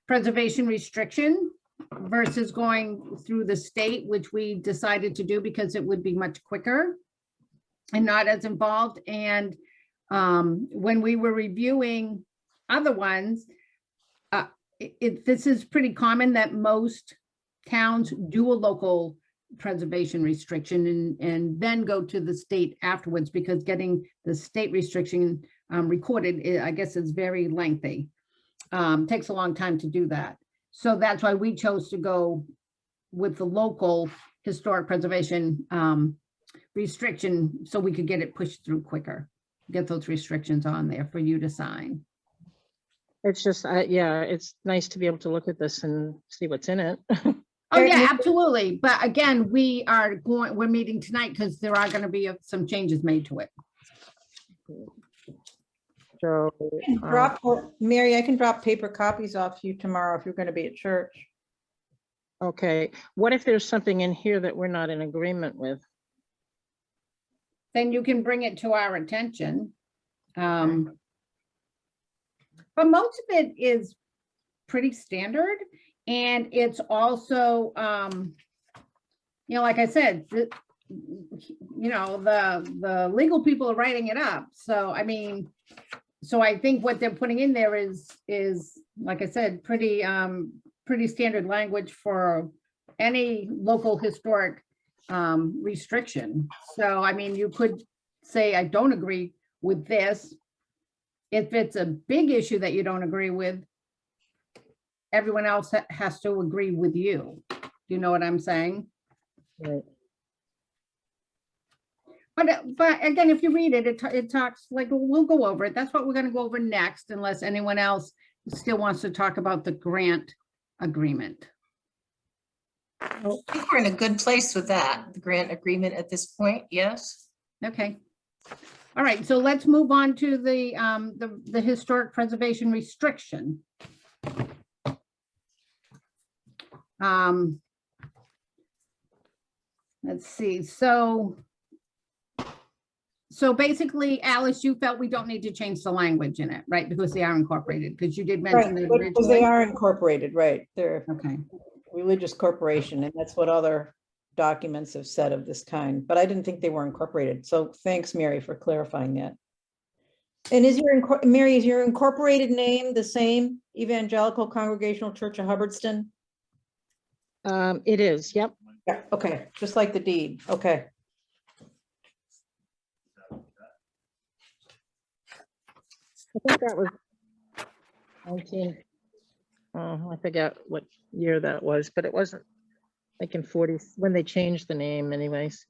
preservation restriction versus going through the state, which we decided to do because it would be much quicker and not as involved. And when we were reviewing other ones, this is pretty common that most towns do a local preservation restriction and then go to the state afterwards, because getting the state restriction recorded, I guess, is very lengthy. Takes a long time to do that. So that's why we chose to go with the local historic preservation restriction, so we could get it pushed through quicker, get those restrictions on there for you to sign. It's just, yeah, it's nice to be able to look at this and see what's in it. Oh, yeah, absolutely. But again, we're meeting tonight because there are going to be some changes made to it. So, Mary, I can drop paper copies off to you tomorrow if you're going to be at church. okay, what if there's something in here that we're not in agreement with? Then you can bring it to our attention. But most of it is pretty standard. And it's also, like I said, the legal people are writing it up. So, I mean, so I think what they're putting in there is, like I said, pretty standard language for any local historic restriction. So, I mean, you could say, I don't agree with this. If it's a big issue that you don't agree with, everyone else has to agree with you. You know what I'm saying? Right. But again, if you read it, it talks like, we'll go over it. That's what we're going to go over next, unless anyone else still wants to talk about the grant agreement. I think we're in a good place with that, the grant agreement at this point, yes? Okay. All right, so let's move on to the historic preservation restriction. Let's see, so basically, Alice, you felt we don't need to change the language in it, right? Because they are incorporated, because you did mention Right, that because they originally. are incorporated, right? They're Okay, religious corporation, and that's what other documents have said of this kind, but I didn't think they were incorporated. So thanks, Mary, for clarifying that. And Mary, is your incorporated name the same, Evangelical Congregational Church of Hubbardston? It is, yep. Yeah, okay, just like the deed, okay. I think that was 19, I forget what year that was, but it wasn't like in 40, when they changed the name anyways.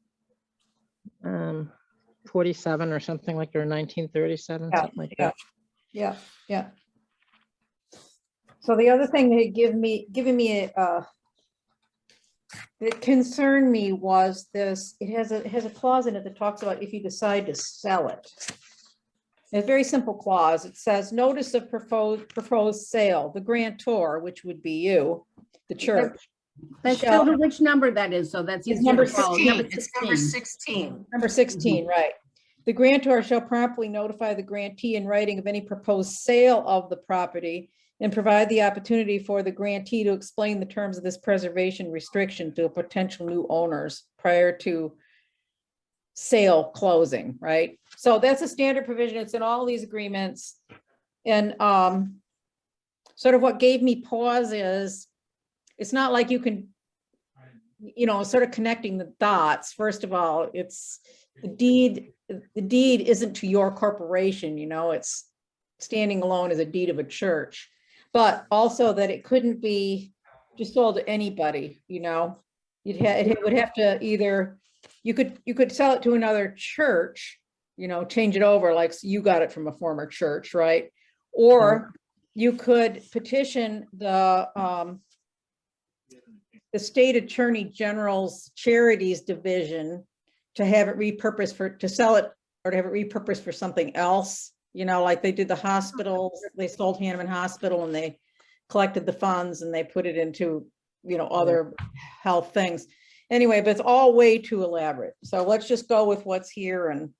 47 or something like, or 1937, Yeah, something like yeah. that. Yeah. So the other thing they given me that concerned me was this, it has a clause in it that talks about if you decide to sell it. A very simple clause. It says notice of proposed sale, the grantor, which would be you, the church. let's show her which number that is, so that's It's easier number to follow. 16, it's number 16. Number 16, right. The grantor shall promptly notify the grantee in writing of any proposed sale of the property and provide the opportunity for the grantee to explain the terms of this preservation restriction to potential new owners prior to sale closing, right? So that's a standard provision. It's in all these agreements. And sort of what gave me pause is, it's not like you can, sort of connecting the dots. First of all, it's the deed isn't to your corporation, it's standing alone as a deed of a church, but also that it couldn't be just sold to anybody, it would have to either, you could sell it to another church, change it over like you got it from a former church, right? Or you could petition the state attorney general's charities division to have it repurposed to sell it or to have it repurposed for something else, like they did the hospitals, they sold Hannah Hospital and they collected the funds and they put it into, other health things. Anyway, but it's all way too elaborate. So let's just go with what's here, and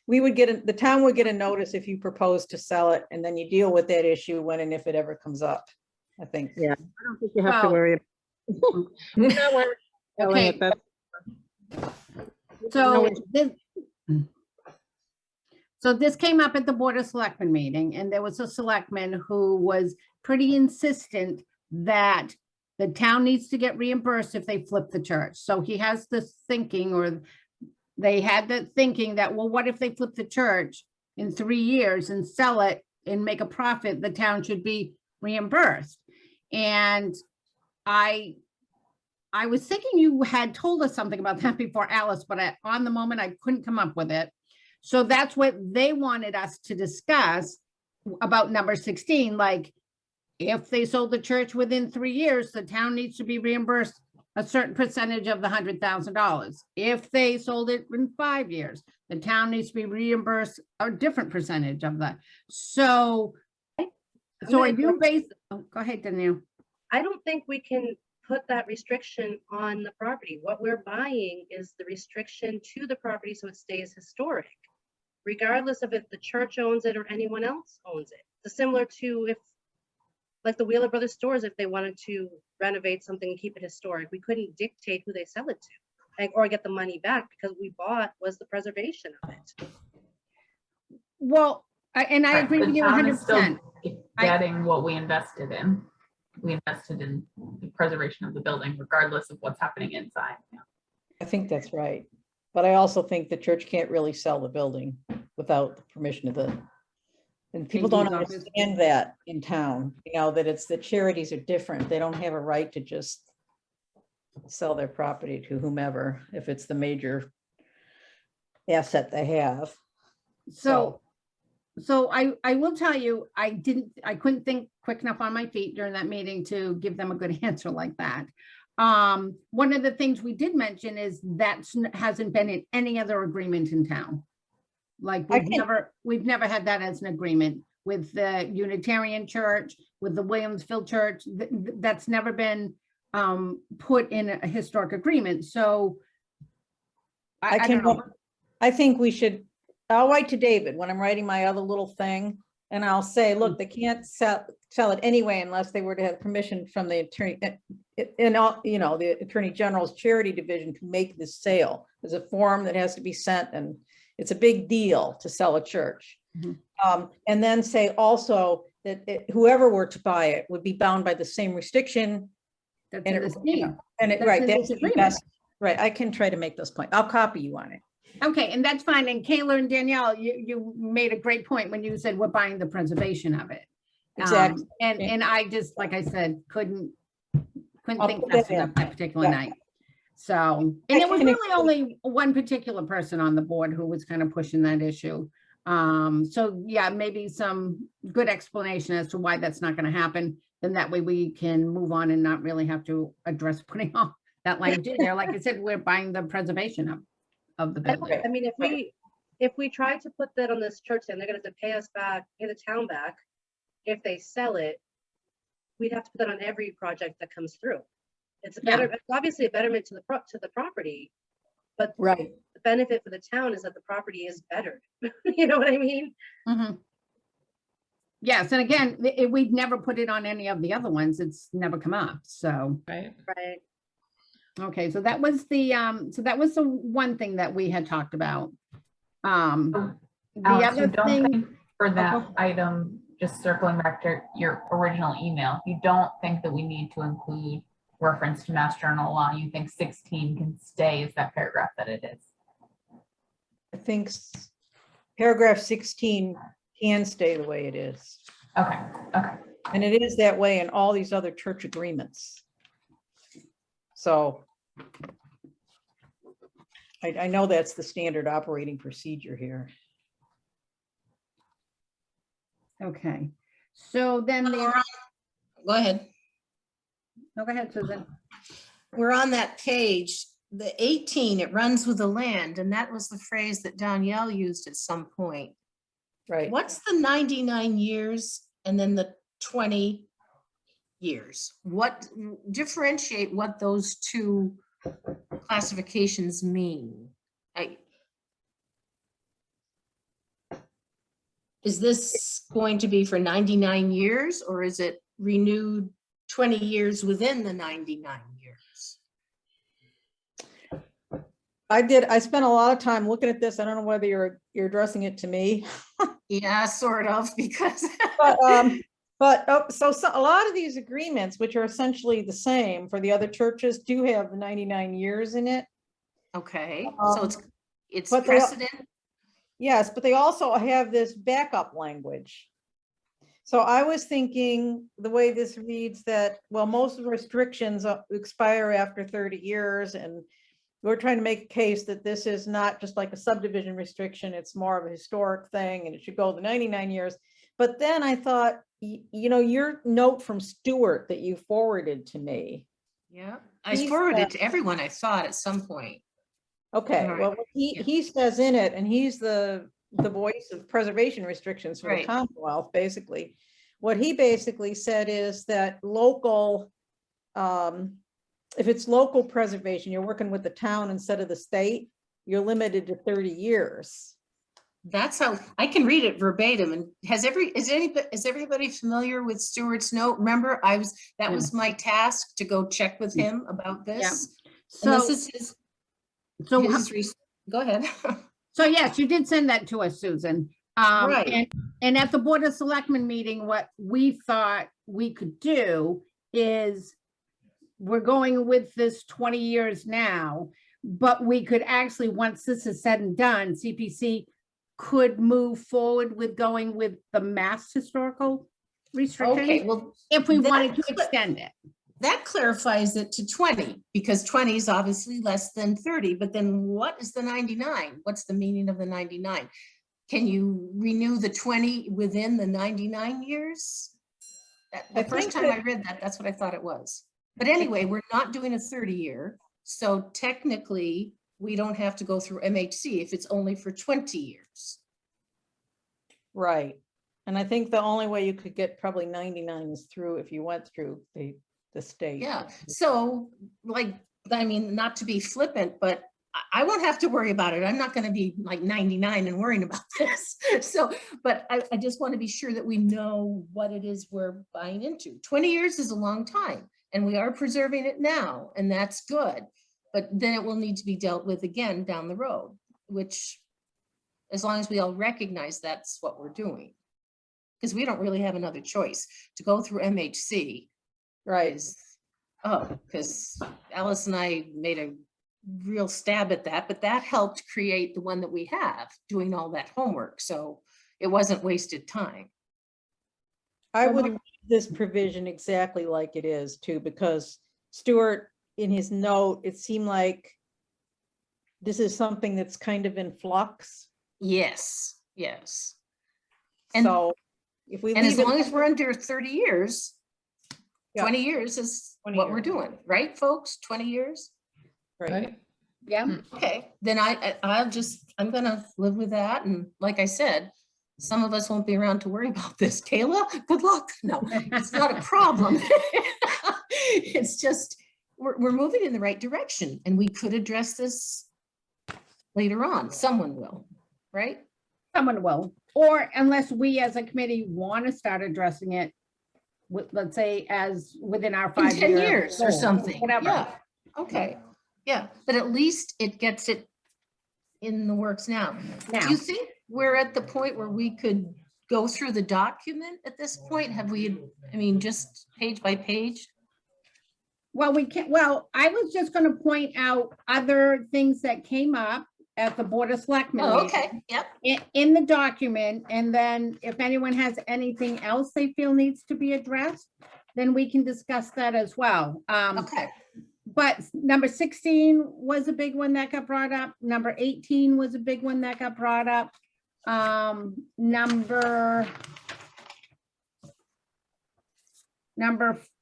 the town would get a notice if you propose to sell it, and then you deal with that issue when and if it ever comes up, I think. Yeah, I don't think you have to Well- worry. We're not worried about selling it, Okay. that's- So No, this came up at the Board of Selectmen meeting, and there was a selectman who was pretty insistent that the town needs to get reimbursed if they flip the church. So he has this thinking, or they had the thinking that, well, what if they flip the church in 3 years and sell it and make a profit? The town should be reimbursed. And I was thinking you had told us something about that before, Alice, but on the moment I couldn't come up with it. So that's what they wanted us to discuss about number 16, like if they sold the church within 3 years, the town needs to be reimbursed a certain percentage of the $100,000. If they sold it in 5 years, the town needs to be reimbursed a different percentage of that. So I do base, oh, go ahead, Danielle. I don't think we can put that restriction on the property. What we're buying is the restriction to the property so it stays historic, regardless of if the church owns it or anyone else owns it. It's similar to if, like the Wheeler Brothers stores, if they wanted to renovate something and keep it historic, we couldn't dictate who they sell it to, like, or get the money back, because we bought was the preservation of it. Well, and I Right, agree the with you town is still 100%. Getting what we invested in. We invested in the preservation of the building regardless of what's happening inside. Yeah. I think that's right. But I also think the church can't really sell the building without the permission of and people don't AD's office. understand that in town, that it's the charities are different. They don't have a right to just sell their property to whomever if it's the major asset they have. So I will tell you, I couldn't think quick enough on my feet during that meeting to give them a good answer like that. One of the things we did mention is that hasn't been in any other agreement in town. Like we've never had that as an agreement with the Unitarian Church, with the Williamsville Church. That's never been put in a historic agreement. So I don't know. I think I'll write to David when I'm writing my other little thing, and I'll say, look, they can't sell it anyway unless they were to have permission from the attorney and the Attorney General's Charity Division to make this sale. There's a form that has to be sent, and it's a big deal to sell a church. Mhm. And then say also that whoever were to buy it would be bound by the same restriction. That's And in this deed. That's right, in that's this the agreement. best. Right, I can try to make those points. I'll copy you on it. Okay, and that's fine. And Kayla and Danielle, you made a great point when you said we're buying the preservation of it. Exactly. And I just, like I said, couldn't I'll think put fast that in. enough that particular Yeah. night. So, and there was can really only one particular person on the board who was kind of pushing that issue. So yeah, maybe some good explanation as to why that's not going to happen. Then that way we can move on and not really have to address putting all that language in there. Like I said, we're buying the preservation of the building. I mean, if we try to put that on this church, then they're gonna have to pay us back, pay the town back. If they sell it, we'd have to put that on every project that comes through. It's obviously a betterment to the property, but Right. the benefit for the town is that the property is better. You know what I mean? Mhm. Yes, and again, we'd never put it on any of the other ones. It's never come up, so. Right. Right. Okay, so that was the one thing that we had talked about. The Alex, you other don't thing, think for that Okay. item, just circling back to your original email, you don't think that we need to include reference to Mass General law? You think 16 can stay as that paragraph that it is? I think paragraph 16 can stay the way it is. Okay, okay. And it is that way in all these other church agreements. So I know that's the standard operating procedure here. okay, so then Go ahead. go ahead, Susan. We're on that page the 18, it runs with the land, and that was the phrase that Danielle used at some point. Right. What's the 99 years and then the 20 years? What, differentiate what those two classifications mean? Is this going to be for 99 years, or is it renewed 20 years within the 99 years? I spent a lot of time looking at this. I don't know whether you're addressing it to me. Yeah, sort of, because So a lot of these agreements, which are essentially the same for the other churches, do have the 99 years in it. okay, so it's but they- precedent. Yes, but they also have this backup language. So I was thinking the way this reads that, well, most of the restrictions expire after 30 years. And we're trying to make a case that this is not just like a subdivision restriction. It's more of a historic thing and it should go the 99 years. But then I thought, you know, your note from Stuart that you forwarded to me. Yeah, I He forwarded said- to everyone, I thought at some point. Okay, All right. well, what he says in it, and he's the voice of preservation restrictions for the Right. Commonwealth, basically. What he basically said is that local, if it's local preservation, you're working with the town instead of the state, you're limited to 30 years. That's how, I can read it verbatim. And is everybody familiar with Stuart's note? Remember, that was my task to go check with him about this. And this So, is his, so, go ahead. so yes, you did send that to us, Susan. Right. And at the Board of Selectmen meeting, what we thought we could do is we're going with this 20 years now, but we could actually, once this is said and done, CPC could move forward with going with the mass historical Okay, restriction well, if we wanted to that's- extend it. that clarifies it to 20, because 20 is obviously less than 30, but then what is the 99? What's the meaning of the 99? Can you renew the 20 within the 99 years? The I first think time I that- read that, that's what I thought it was. But anyway, we're not doing a 30-year, so technically, we don't have to go through MHC if it's only for 20 years. Right. And I think the only way you could get probably 99 is through, if you went through the state. Yeah, so like, I mean, not to be flippant, but I won't have to worry about it. I'm not gonna be like 99 and worrying about this. So, but I just want to be sure that we know what it is we're buying into. 20 years is a long time and we are preserving it now, and that's good. But then it will need to be dealt with again down the road, which as long as we all recognize that's what we're doing. Because we don't really have another choice to go through MHC. Right. Because Alice and I made a real stab at that, but that helped create the one that we have, doing all that homework. So it wasn't wasted time. I would read this provision exactly like it is too, because Stuart, in his note, it seemed like this is something that's kind of in flux. Yes, yes. And- So if we And as leave long it, as we're under 30 years, Yeah. 20 years is 20 what we're years. doing, right, folks? 20 years? right, Right? Yeah, Okay, then I'm gonna live with that. And like I said, some of us won't be around to worry about this. Kayla, good luck. No, it's not a problem. It's just, we're moving in the right direction and we could address this later on. Someone will, right? someone will, or unless we as a committee want to start addressing it with, let's say, as within our In 5 10 years or something. Whatever. Yeah, okay, yeah, but at least it gets it in the works now. Do Now, you think we're at the point where we could go through the document at this point? Have we, I mean, just page by page? well, we can't, well, I was just gonna point out other things that came up at the Board of Selectmen Oh, meeting okay, yep, in the document, and then if anyone has anything else they feel needs to be addressed, then we can discuss that as well. okay. But number 16 was a big one that got brought up. Number 18 was a big one that got brought up. Number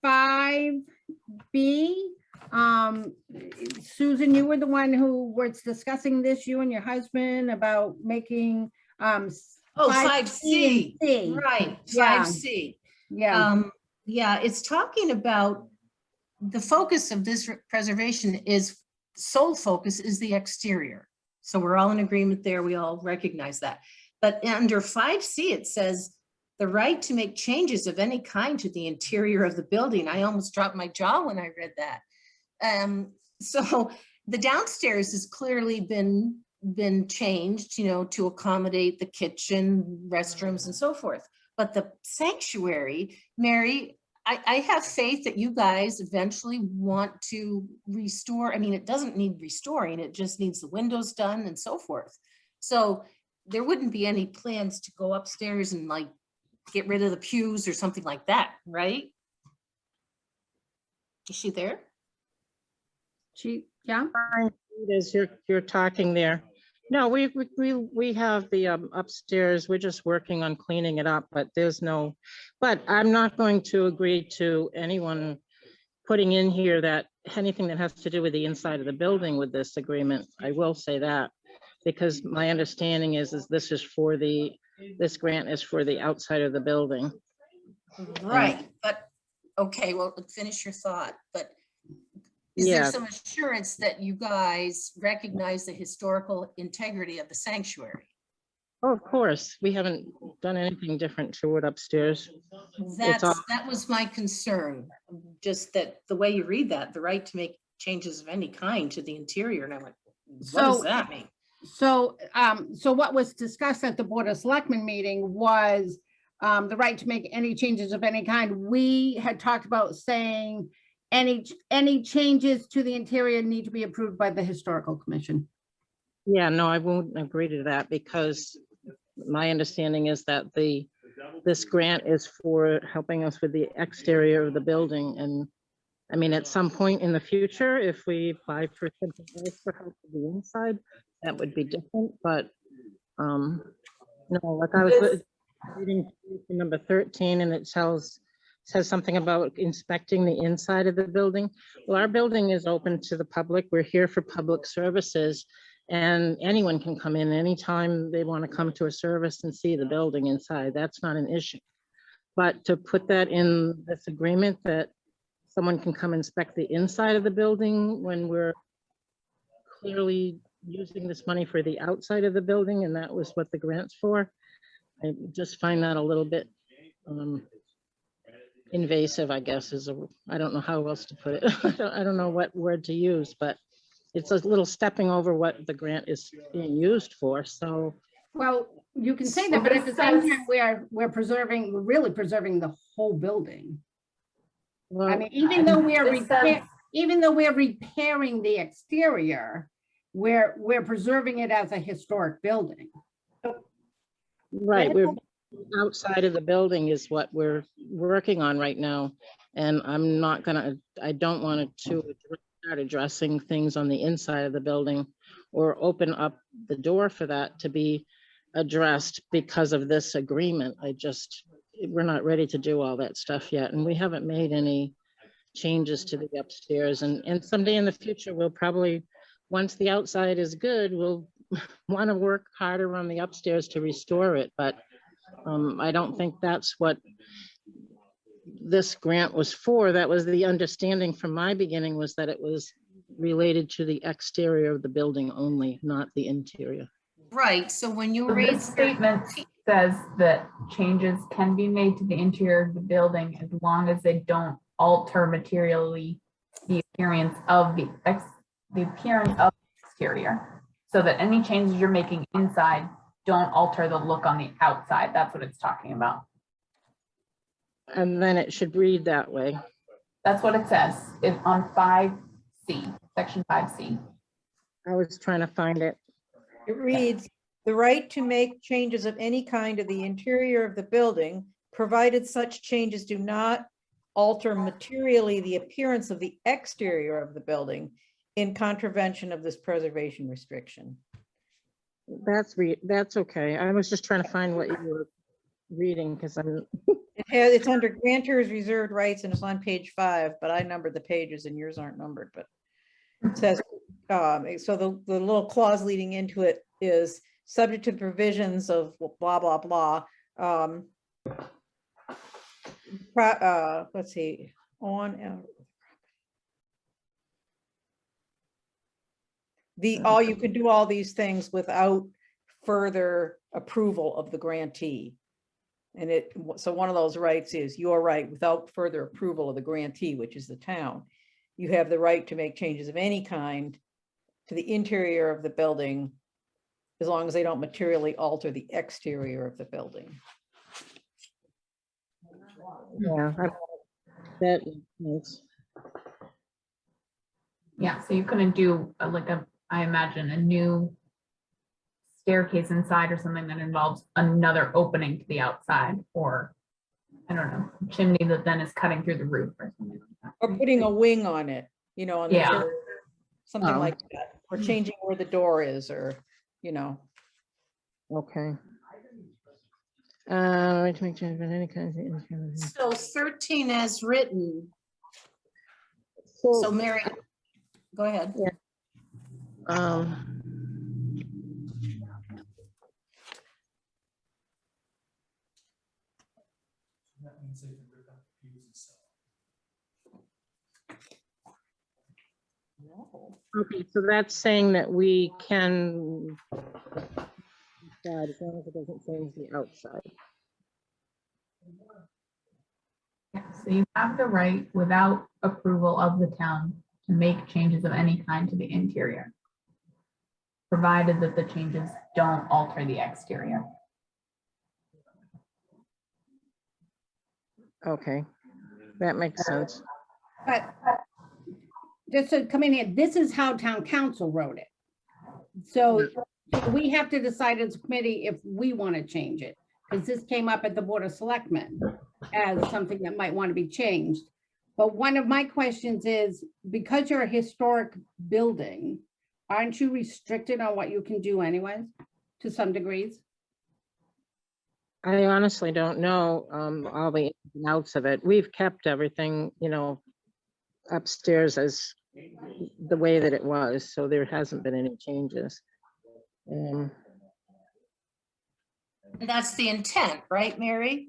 5B Susan, you were the one who was discussing this, you and your husband, about making, Oh, 5C 5C, and C. right, Yeah. 5C. Yeah, Yeah, it's talking about the focus of this preservation is, sole focus is the exterior. So we're all in agreement there. We all recognize that. But under 5C, it says the right to make changes of any kind to the interior of the building. I almost dropped my jaw when I read that. So the downstairs has clearly been changed, you know, to accommodate the kitchen, restrooms, and so forth. But the sanctuary, Mary, I have faith that you guys eventually want to restore. I mean, it doesn't need restoring, it just needs the windows done and so forth. So there wouldn't be any plans to go upstairs and like get rid of the pews or something like that, right? Is she there? yeah. As you're talking there. No, we have the upstairs. We're just working on cleaning it up, but but I'm not going to agree to anyone putting in here that anything that has to do with the inside of the building with this agreement. I will say that, because my understanding is this grant is for the outside of the building. Right, but, okay, well, finish your thought, but is there Yeah. some assurance that you guys recognize the historical integrity of the sanctuary? Oh, of course, we haven't done anything different to it upstairs. That was my concern, just that the way you read that, the right to make changes of any kind to the interior, and I went, what does So- that mean? So, so what was discussed at the Board of Selectmen meeting was the right to make any changes of any kind. We had talked about saying any changes to the interior need to be approved by the Historical Commission. Yeah, no, I won't agree to that, because my understanding is that this grant is for helping us with the exterior of the building. And I mean, at some point in the future, if we apply for something else for help with the inside, that would be different, but no, like I was reading number 13, and it says something about inspecting the inside of the building. Well, our building is open to the public. We're here for public services, and anyone can come in anytime they want to come to a service and see the building inside. That's not an issue. But to put that in this agreement that someone can come inspect the inside of the building when we're clearly using this money for the outside of the building, and that was what the grant's for, I just find that a little bit invasive, I guess, I don't know how else to put it. I don't know what word to use, but it's a little stepping over what the grant is being used for, so. Well, you can say that, but at the same time, we're really preserving the whole building. I Well, mean, even though we are This says- even though we're repairing the exterior, we're preserving it as a historic building. right, we're outside of the building is what we're working on right now. And I don't want to start addressing things on the inside of the building or open up the door for that to be addressed because of this agreement. We're not ready to do all that stuff yet. And we haven't made any changes to the upstairs. And someday in the future, we'll probably, once the outside is good, we'll want to work harder on the upstairs to restore it. But I don't think that's what this grant was for. That was the understanding from my beginning, was that it was related to the exterior of the building only, not the interior. Right, so when you So read. this statement says that changes can be made to the interior of the building as long as they don't alter materially the appearance of the exterior. So that any changes you're making inside don't alter the look on the outside. That's what it's talking about. And then it should read that way. That's what it says. It's on 5C, section 5C. I was trying to find it. It reads, the right to make changes of any kind of the interior of the building, provided such changes do not alter materially the appearance of the exterior of the building in contravention of this preservation restriction. That's okay. I was just trying to find what you were reading because I'm, It's under grantors reserved rights and it's on page 5, but I numbered the pages and yours aren't numbered, but it says, so the little clause leading into it is subject to the provisions of blah, blah, blah. Let's see, you could do all these things without further approval of the grantee. And so one of those rights is your right without further approval of the grantee, which is the town. You have the right to make changes of any kind to the interior of the building, as long as they don't materially alter the exterior of the building. yeah, that makes, Yeah, so you couldn't do I imagine, a new staircase inside or something that involves another opening to the outside, or I don't know, chimney that then is cutting through the roof or something like that. Or putting a wing on it, on the Yeah. church, something Oh. like that, or changing where the door is, or, okay. To make change in any kind of. So 13 as written. So So, Mary, go ahead. um, okay, so that's saying that we can, as long as it doesn't change the outside. Yeah, so you have the right without approval of the town to make changes of any kind to the interior, provided that the changes don't alter the exterior. Okay, that makes sense. But just to come in here, this is how town council wrote it. So we have to decide as a committee if we want to change it, because this came up at the Board of Selectmen as something that might want to be changed. But one of my questions is, because you're a historic building, aren't you restricted on what you can do anyways, to some degrees? I honestly don't know all the ins and outs of it. We've kept everything, upstairs as the way that it was, so there hasn't been any changes. That's the intent, right, Mary?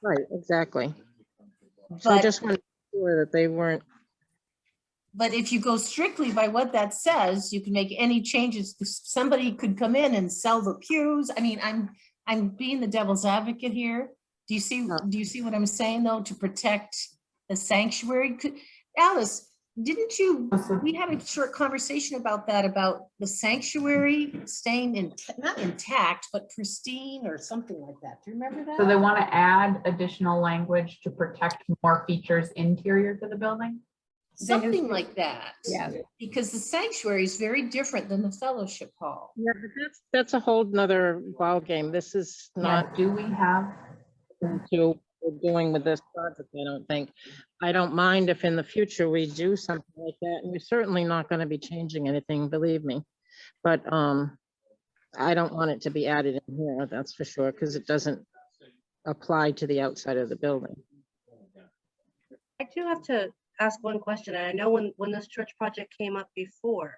Right, exactly. So I But, just want to be sure that they weren't, but if you go strictly by what that says, you can make any changes. Somebody could come in and sell the pews. I mean, I'm being the devil's advocate here. Do you see what I'm saying, though, to protect the sanctuary? Alice, didn't you, we had a short conversation about that, about the sanctuary staying not intact, but pristine or something like that. Do you remember that? So they want to add additional language to protect more features interior to the building? Something like that. Yeah. Because the sanctuary is very different than the fellowship hall. yeah, but that's a whole nother ballgame. This is Yeah, not do we have? to what we're doing with this project, I don't think. I don't mind if in the future we do something like that, and we're certainly not going to be changing anything, believe me. But I don't want it to be added in here, that's for sure, because it doesn't apply to the outside of the building. I do have to ask one question. And I know when this church project came up before,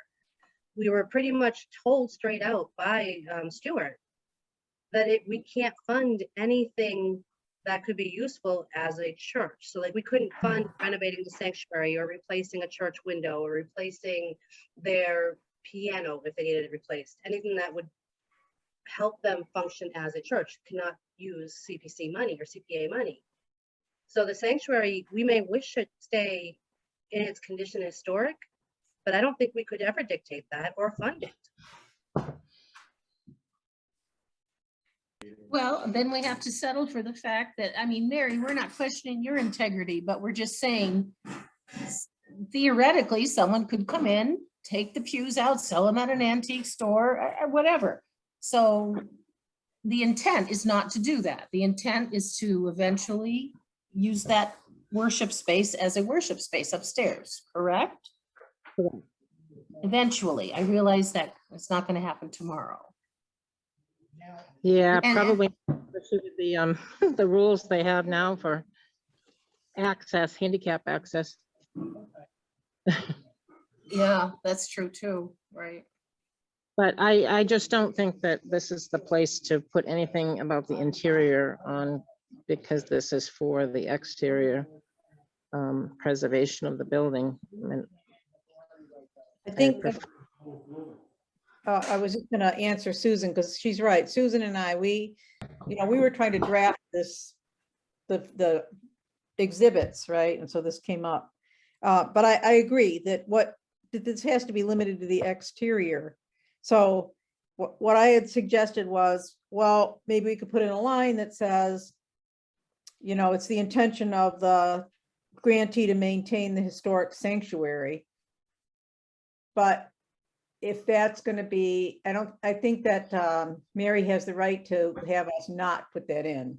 we were pretty much told straight out by Stuart that we can't fund anything that could be useful as a church. So like we couldn't fund renovating the sanctuary or replacing a church window or replacing their piano if they needed it replaced. Anything that would help them function as a church cannot use CPC money or CPA money. So the sanctuary, we may wish it stay in its condition historic, but I don't think we could ever dictate that or fund it. Well, then we have to settle for the fact that, I mean, Mary, we're not questioning your integrity, but we're just saying theoretically, someone could come in, take the pews out, sell them at an antique store or whatever. So the intent is not to do that. The intent is to eventually use that worship space as a worship space upstairs, correct? Correct. Eventually, I realize that it's not going to happen tomorrow. Yeah, And- probably the especially with the, the rules they have now for access, handicap access. Yeah, that's true too, right? But I just don't think that this is the place to put anything about the interior on, because this is for the exterior preservation of the building. And I think pref- I was just gonna answer Susan, because she's right. Susan and I, we were trying to draft this, the exhibits, right? And so this came up. But I agree that that this has to be limited to the exterior. So what I had suggested was, well, maybe we could put in a line that says, it's the intention of the grantee to maintain the historic sanctuary. But if that's going to be, I think that Mary has the right to have us not put that in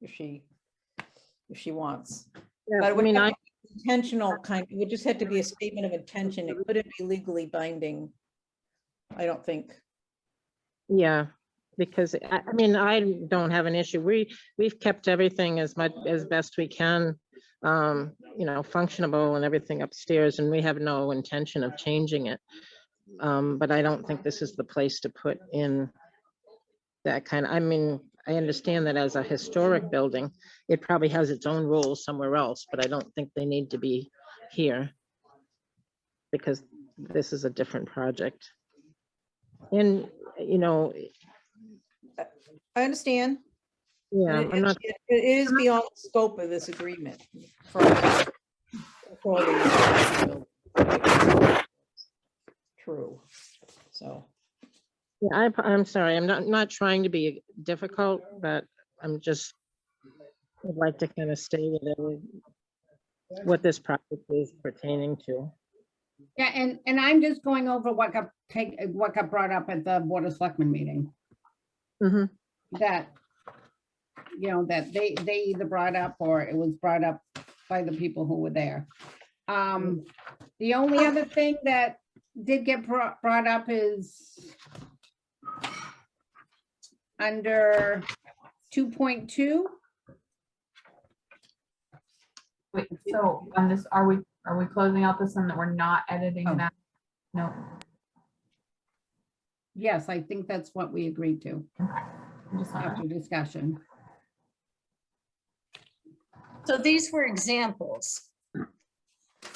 if she wants. yeah, But it I would mean, have to be intentional it would just have to be a statement of intention. It couldn't be legally binding, I don't think. yeah, because I mean, I don't have an issue. We've kept everything as best we can, functionable and everything upstairs, and we have no intention of changing it. But I don't think this is the place to put in that kind of, I mean, I understand that as a historic building, it probably has its own rules somewhere else, but I don't think they need to be here, because this is a different project. And, I understand. yeah, It I'm not, it is beyond the scope of this agreement. for us. True, so. yeah, I'm sorry, I'm not trying to be difficult, but I'm just, would like to kind of stay with what this project is pertaining to. Yeah, and I'm just going over what got brought up at the Board of Selectmen meeting. Mhm. That, that they either brought up or it was brought up by the people who were there. The only other thing that did get brought up is under 2.2. Wait, so on this, are we closing out this one that we're not editing Oh. that? No. Yes, I think that's what we agreed to I just wanna- after discussion. So these were examples,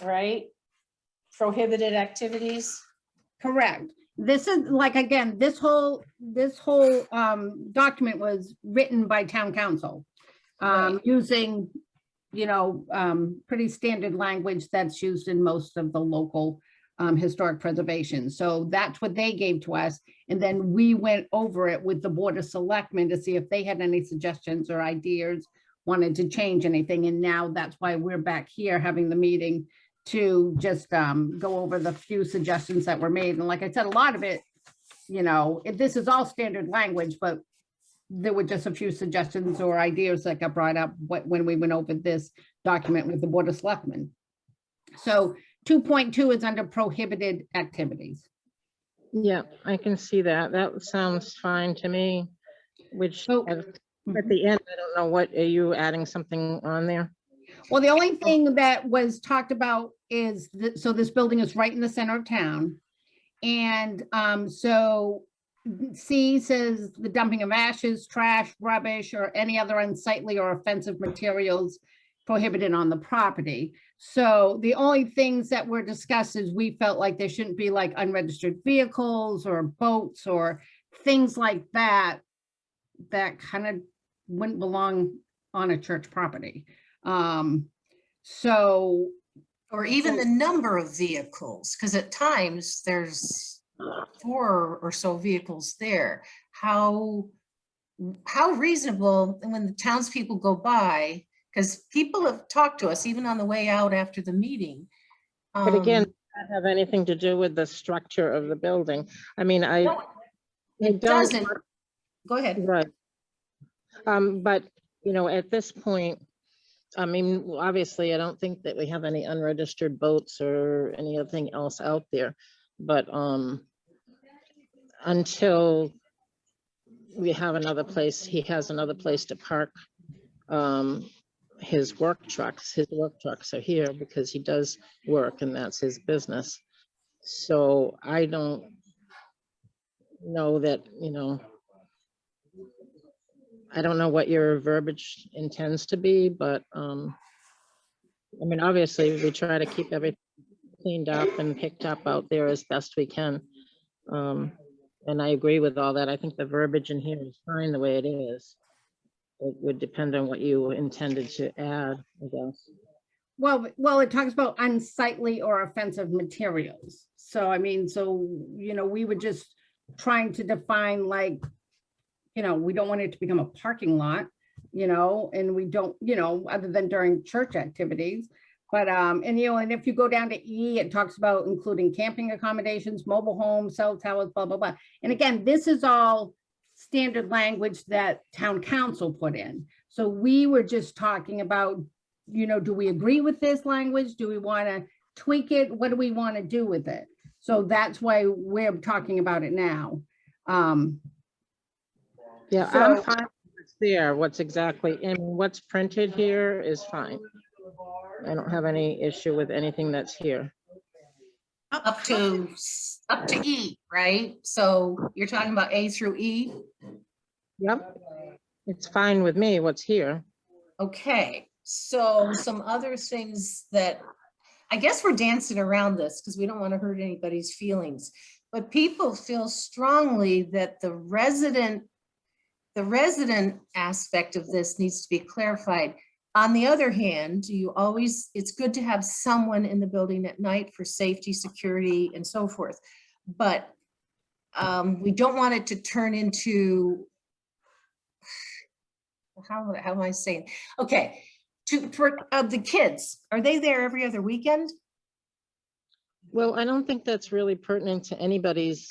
right? Prohibited activities. Correct. This is like, again, this whole document was written by town council. Right. Using, pretty standard language that's used in most of the local historic preservation. So that's what they gave to us. And then we went over it with the Board of Selectmen to see if they had any suggestions or ideas, wanted to change anything. And now that's why we're back here having the meeting to just go over the few suggestions that were made. And like I said, a lot of it, this is all standard language, but there were just a few suggestions or ideas that got brought up when we went over this document with the Board of Selectmen. So 2.2 is under prohibited activities. Yeah, I can see that. That sounds fine to me, which So- at the end, I don't know, what, are you adding something on there? Well, the only thing that was talked about is so this building is right in the center of town. And so C says the dumping of ashes, trash, rubbish, or any other unsightly or offensive materials prohibited on the property. So the only things that were discussed is we felt like there shouldn't be like unregistered vehicles or boats or things like that kind of wouldn't belong on a church property. So, Or even the number of vehicles, because at times there's 4 or so vehicles there. How reasonable, and when the townspeople go by, because people have talked to us even on the way out after the meeting. But again, that have anything to do with the structure of the building. I mean, I It don't- doesn't. Go ahead. Right. But, at this point, I mean, obviously, I don't think that we have any unregistered boats or anything else out there. But until we have another place, he has another place to park his work trucks. His work trucks are here because he does work and that's his business. So I don't know that, I don't know what your verbiage intends to be, but I mean, obviously, we try to keep everything cleaned up and picked up out there as best we can. And I agree with all that. I think the verbiage in here is fine the way it is. It would depend on what you intended to add, I guess. Well, it talks about unsightly or offensive materials. So, I mean, we were just trying to define like, we don't want it to become a parking lot, and we don't, other than during church activities. But, and if you go down to E, it talks about including camping accommodations, mobile homes, cell towers, blah, blah, blah. And again, this is all standard language that town council put in. So we were just talking about, do we agree with this language? Do we want to tweak it? What do we want to do with it? So that's why we're talking about it now. Yeah, So- I'm fine with what's there. What's exactly, and what's printed here is fine. I don't have any issue with anything that's here. Up to E, right? So you're talking about A through E? Yep. It's fine with me, what's here. Okay, so some other things that, I guess we're dancing around this because we don't want to hurt anybody's feelings. But people feel strongly that the resident aspect of this needs to be clarified. On the other hand, it's good to have someone in the building at night for safety, security, and so forth. But we don't want it to turn into, how am I saying? Okay, for the kids, are they there every other weekend? Well, I don't think that's really pertinent to anybody's.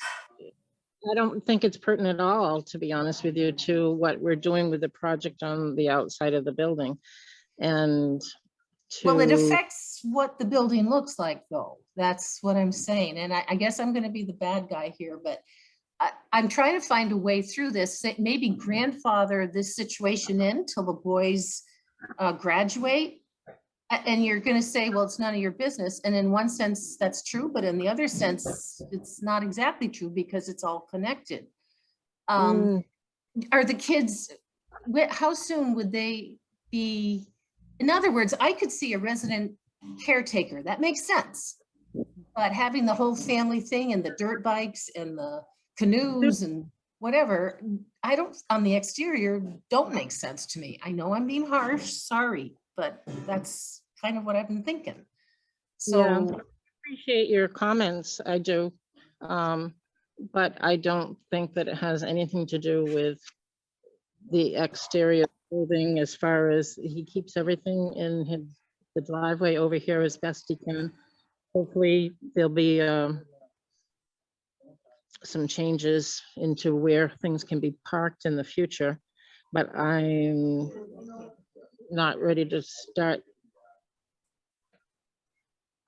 I don't think it's pertinent at all, to be honest with you, to what we're doing with the project on the outside of the building. And Well, it affects what the building looks like, though. That's what I'm saying. And I guess I'm going to be the bad guy here, but I'm trying to find a way through this, maybe grandfather this situation in till the boys graduate. And you're going to say, well, it's none of your business. And in one sense, that's true. But in the other sense, it's not exactly true because it's all connected. Are the kids, how soon would they be? In other words, I could see a resident caretaker. That makes sense. But having the whole family thing and the dirt bikes and the canoes and whatever, on the exterior, don't make sense to me. I know I'm being harsh, sorry, but that's kind of what I've been thinking. So yeah, I appreciate your comments, I do. But I don't think that it has anything to do with the exterior building as far as he keeps everything in the driveway over here as best he can. Hopefully there'll be some changes into where things can be parked in the future, but I'm not ready to start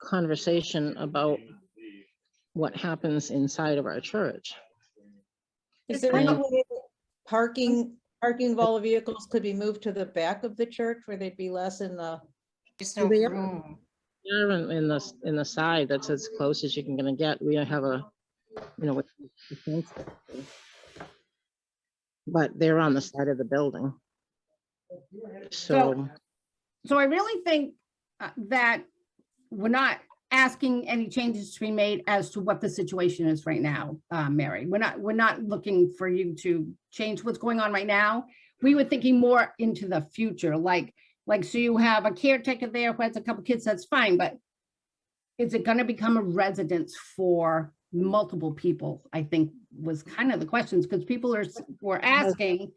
conversation about what happens inside of our church. Is there any way that parking of all the vehicles could be moved to the back of the church where they'd be less in the? there's no They are- room. Here in the side, that's as close as you can gonna get. We have a, with the fence. But they're on the side of the building. So, I really think that we're not asking any changes to be made as to what the situation is right now, Mary. We're not looking for you to change what's going on right now. We were thinking more into the future, like, so you have a caretaker there who has a couple kids, that's fine, but is it gonna become a residence for multiple people? I think was kind of the questions, because people were asking,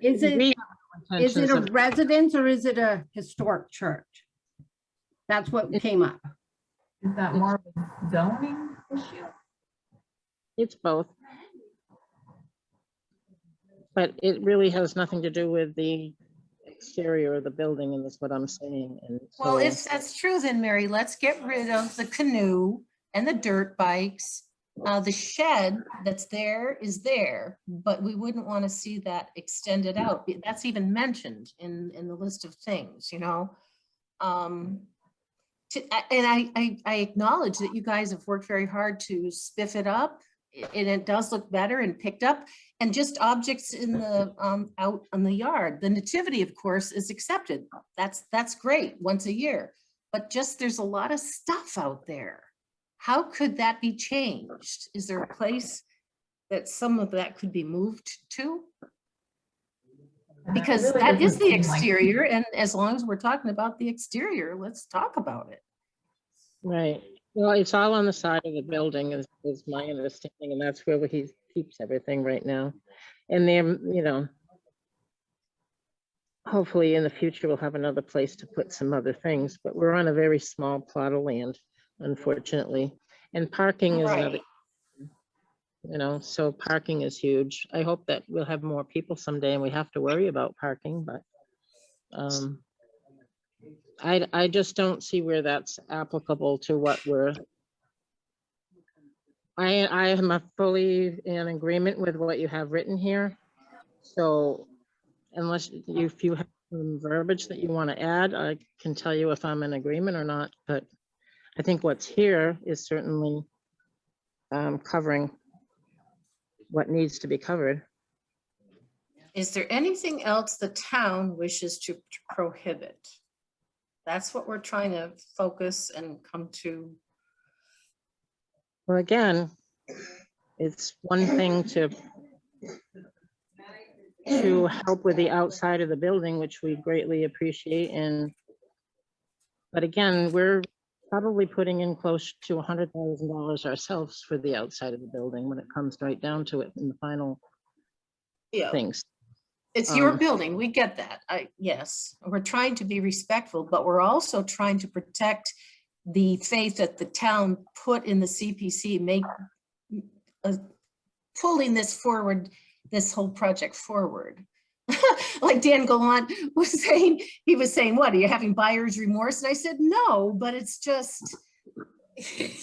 is it a residence or is it a historic church? That's what came up. Is that more of a zoning issue? It's both. But it really has nothing to do with the exterior of the building, and that's what I'm saying. And Well, so- if that's true, then Mary, let's get rid of the canoe and the dirt bikes The shed that's there is there, but we wouldn't want to see that extended out. That's even mentioned in the list of things, you know? And I acknowledge that you guys have worked very hard to spiff it up, and it does look better and picked up, and just objects in the, out on the yard. The nativity, of course, is accepted. That's great, once a year, but just there's a lot of stuff out there. How could that be changed? Is there a place that some of that could be moved to? Because Really that is doesn't the seem like- exterior, and as long as we're talking about the exterior, let's talk about it. Right. Well, it's all on the side of the building is my understanding, and that's where he keeps everything right now. And then, you know, hopefully in the future we'll have another place to put some other things, but we're on a very small plot of land, unfortunately. And parking is another, Right. you know, so parking is huge. I hope that we'll have more people someday and we have to worry about parking, but I just don't see where that's applicable to what we're. I am fully in agreement with what you have written here. So unless if you have some verbiage that you want to add, I can tell you if I'm in agreement or not, but I think what's here is certainly covering what needs to be covered. Is there anything else the town wishes to prohibit? That's what we're trying to focus and come to. Well, again, it's one thing to help with the outside of the building, which we greatly appreciate. But again, we're probably putting in close to $100,000 ourselves for the outside of the building when it comes right down to it in the final Yeah, things. it's your building. We get that. Yes, we're trying to be respectful, but we're also trying to protect the faith that the town put in the CPC, pulling this forward, this whole project forward. Like Dan Gallant was saying, he was saying, what, are you having buyer's remorse? And I said, no, but it's just,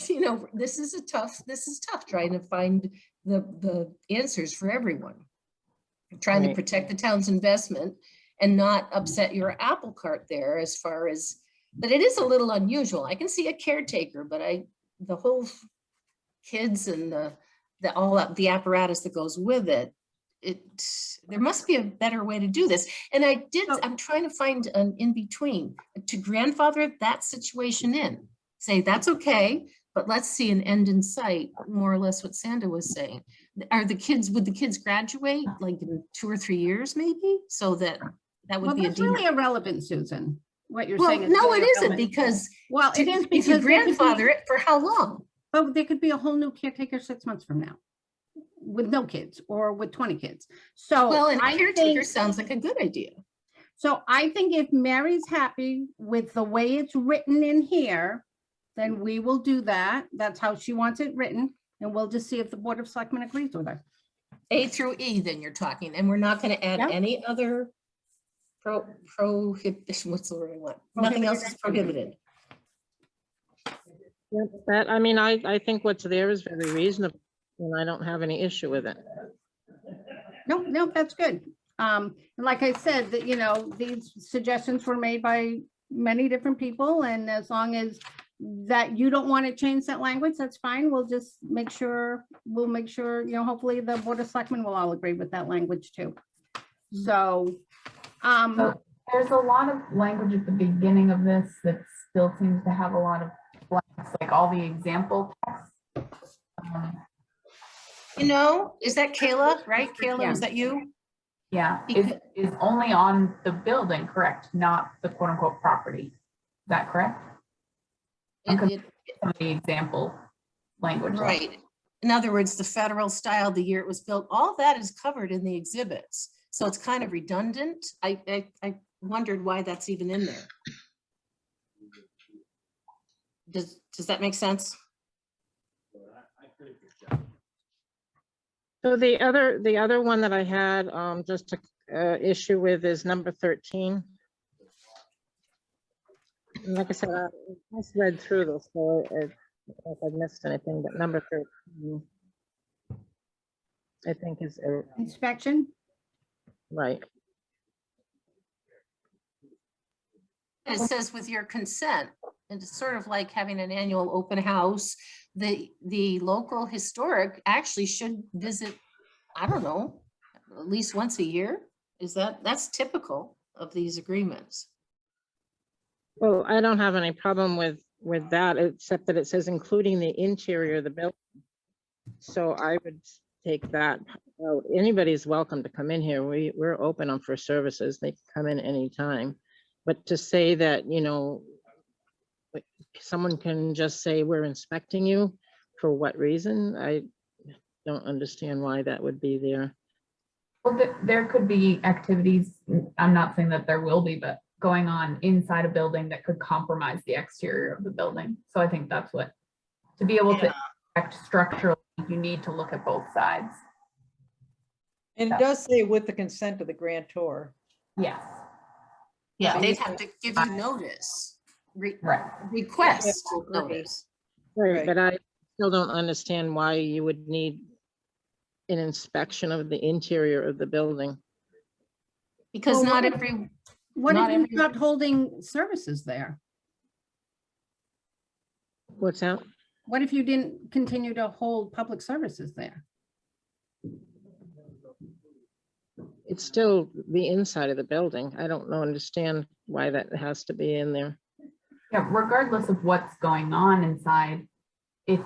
you know, this is tough trying to find the answers for everyone. Trying to Right. protect the town's investment and not upset your apple cart there as far as, but it is a little unusual. I can see a caretaker, but the whole kids and all the apparatus that goes with it, there must be a better way to do this. And I'm trying to find an in between to grandfather that situation in, say that's okay, but let's see an end in sight, more or less what Sandra was saying. Would the kids graduate like in 2 or 3 years maybe? So that Well, would be a that's really irrelevant, Susan, what you're well, saying. is no, really it isn't, irrelevant. because Well, it is if because you there could be- grandfather it, for how long? Oh, there could be a whole new caretaker 6 months from now with no kids or with 20 kids. So Well, and a I caretaker think, sounds like a good idea. so I think if Mary's happy with the way it's written in here, then we will do that. That's how she wants it written. And we'll just see if the Board of Selectmen agrees with her. A through E, then you're talking, and we're not gonna add Yeah. any other prohibition, what's the word I want? Nothing else is prohibited. Yep, that, I mean, I think what's there is very reasonable, and I don't have any issue with it. No, that's good. And like I said, that, you know, these suggestions were made by many different people, and as long as that you don't want to change that language, that's fine. We'll make sure, you know, hopefully the Board of Selectmen will all agree with that language too. So, So there's a lot of language at the beginning of this that still seems to have a lot of blanks, like all the example text. You know, is that Kayla, right? Kayla, Yeah. is that you? Yeah, Because- is only on the building, correct? Not the quote unquote property. Is that correct? It- Some of the example language. Right. In other words, the federal style, the year it was built, all that is covered in the exhibits. So it's kind of redundant. I wondered why that's even in there. Does that make sense? So the other one that I had just a issue with is number 13. And like I said, I just read through this, so if I missed anything, but number 13, I think is Inspection? right. It says with your consent, and it's sort of like having an annual open house. The local historic actually should visit, I don't know, at least once a year. That's typical of these agreements. Well, I don't have any problem with that, except that it says including the interior of the building. So I would take that out. Anybody's welcome to come in here. We're open on for services. They can come in anytime. But to say that, you know, like, someone can just say, we're inspecting you, for what reason? I don't understand why that would be there. Well, there could be activities, I'm not saying that there will be, but going on inside a building that could compromise the exterior of the building. So I think that's what, to be able to act structurally, you need to look at both sides. And it does say with the consent of the grantor. Yes, Yeah, So they'd you have to give you notice, right. request Yeah, I agree. notice. Right, Right. but I still don't understand why you would need an inspection of the interior of the building. Because Well, not what if- every, What Not if you every- stopped holding services there? What's that? What if you didn't continue to hold public services there? It's still the inside of the building. I don't know, understand why that has to be in there. Yeah, regardless of what's going on inside, if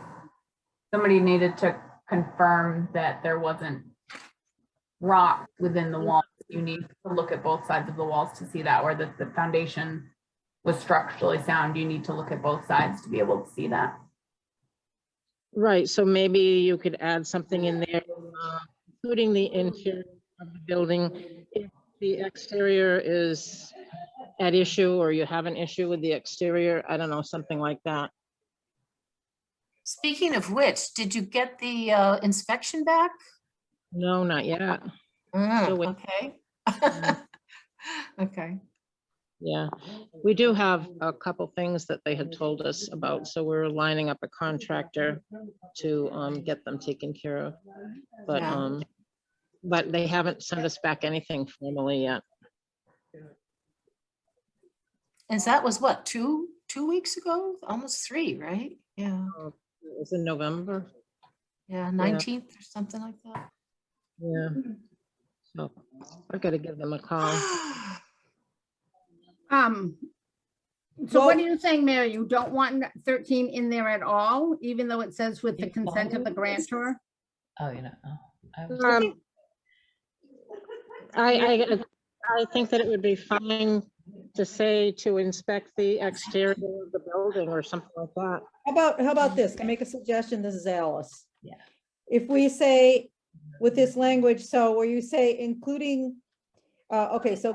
somebody needed to confirm that there wasn't rock within the wall, you need to look at both sides of the walls to see that, or that the foundation was structurally sound. You need to look at both sides to be able to see that. Right, so maybe you could add something in there, including the interior of the building. If the exterior is at issue, or you have an issue with the exterior, I don't know, something like that. speaking of which, did you get the inspection back? No, not yet. Still waiting. Okay. Okay. Yeah, we do have a couple things that they had told us about, so we're lining up a contractor to get them taken care of. But Yeah. but they haven't sent us back anything formally yet. And that was what, two weeks ago? Almost 3, right? Yeah, It was in November. yeah, 19th or something like that. Yeah. So I've got to give them a call. So what Well- are you saying, Mary? You don't want 13 in there at all, even though it says with the consent of the grantor? Oh, you know. I think that it would be fine to say to inspect the exterior of the building or something like that. How about this? Can I make a suggestion? This is Alice. Yeah. If we say with this language, so where you say including, okay, so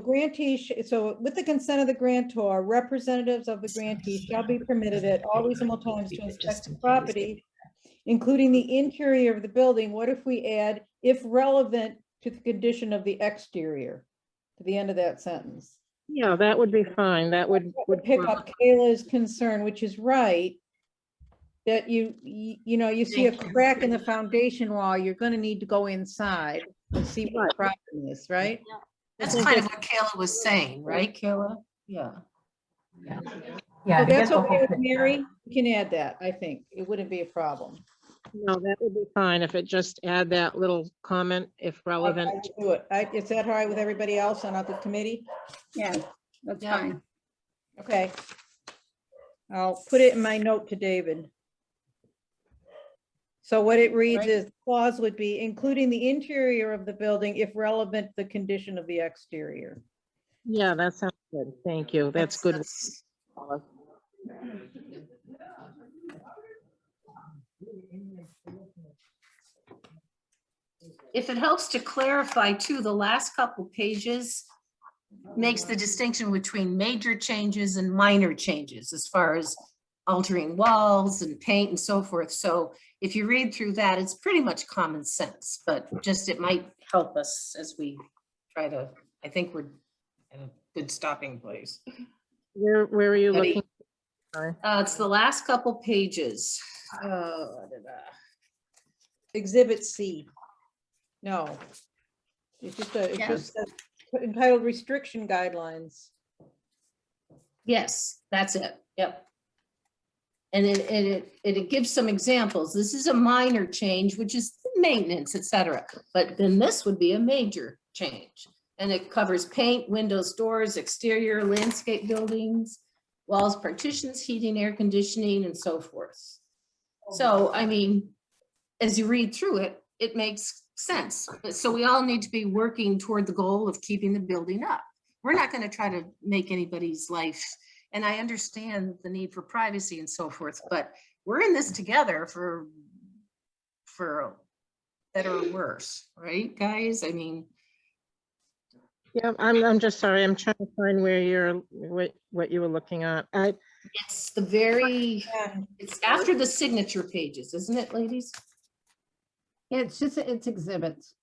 so with the consent of the grantor, representatives of the grantee shall be permitted at all reasonable times to inspect the property, including the interior of the building. What if we add, if relevant to the condition of the exterior, to the end of that sentence? Yeah, that would be fine. That would Pick up Kayla's concern, which is right. That you know, you see a Thank you. crack in the foundation wall, you're gonna need to go inside and see what the problem is, right? That's kind of what Kayla was saying, right, Kayla? Yeah. Yeah. So to get that's the okay whole with picture. Mary, we can add that, I think, it wouldn't be a problem. No, that would be fine if it just add that little comment if I relevant. will do it. Is that all right with everybody else on the committee? Yeah, that's Yeah. fine. Okay. I'll put it in my note to David. So what it reads Right. is clause would be including the interior of the building if relevant, the condition of the exterior. Yeah, that sounds good. Thank you. That's good. If it helps to clarify too, the last couple pages makes the distinction between major changes and minor changes as far as altering walls and paint and so forth. So if you read through that, it's pretty much common sense, but just it might help us as we try to, I think we're at a good stopping place. Where are you Ready? looking? Sorry. It's the last couple pages. Exhibit C. No. It's just says entitled restriction guidelines. Yes, that's it. Yep. And it gives some examples. This is a minor change, which is maintenance, et cetera. But then this would be a major change. And it covers paint, windows, doors, exterior, landscape buildings, walls, partitions, heating, air conditioning, and so forth. So, I mean, as you read through it, it makes sense. So we all need to be working toward the goal of keeping the building up. We're not going to try to make anybody's life, and I understand the need for privacy and so forth, but we're in this together for better or worse, right, guys? I mean, Yeah, I'm just sorry. I'm trying to find where what you were looking at. it's the very, And it's after the signature pages, isn't it, ladies? It's just, it's exhibits.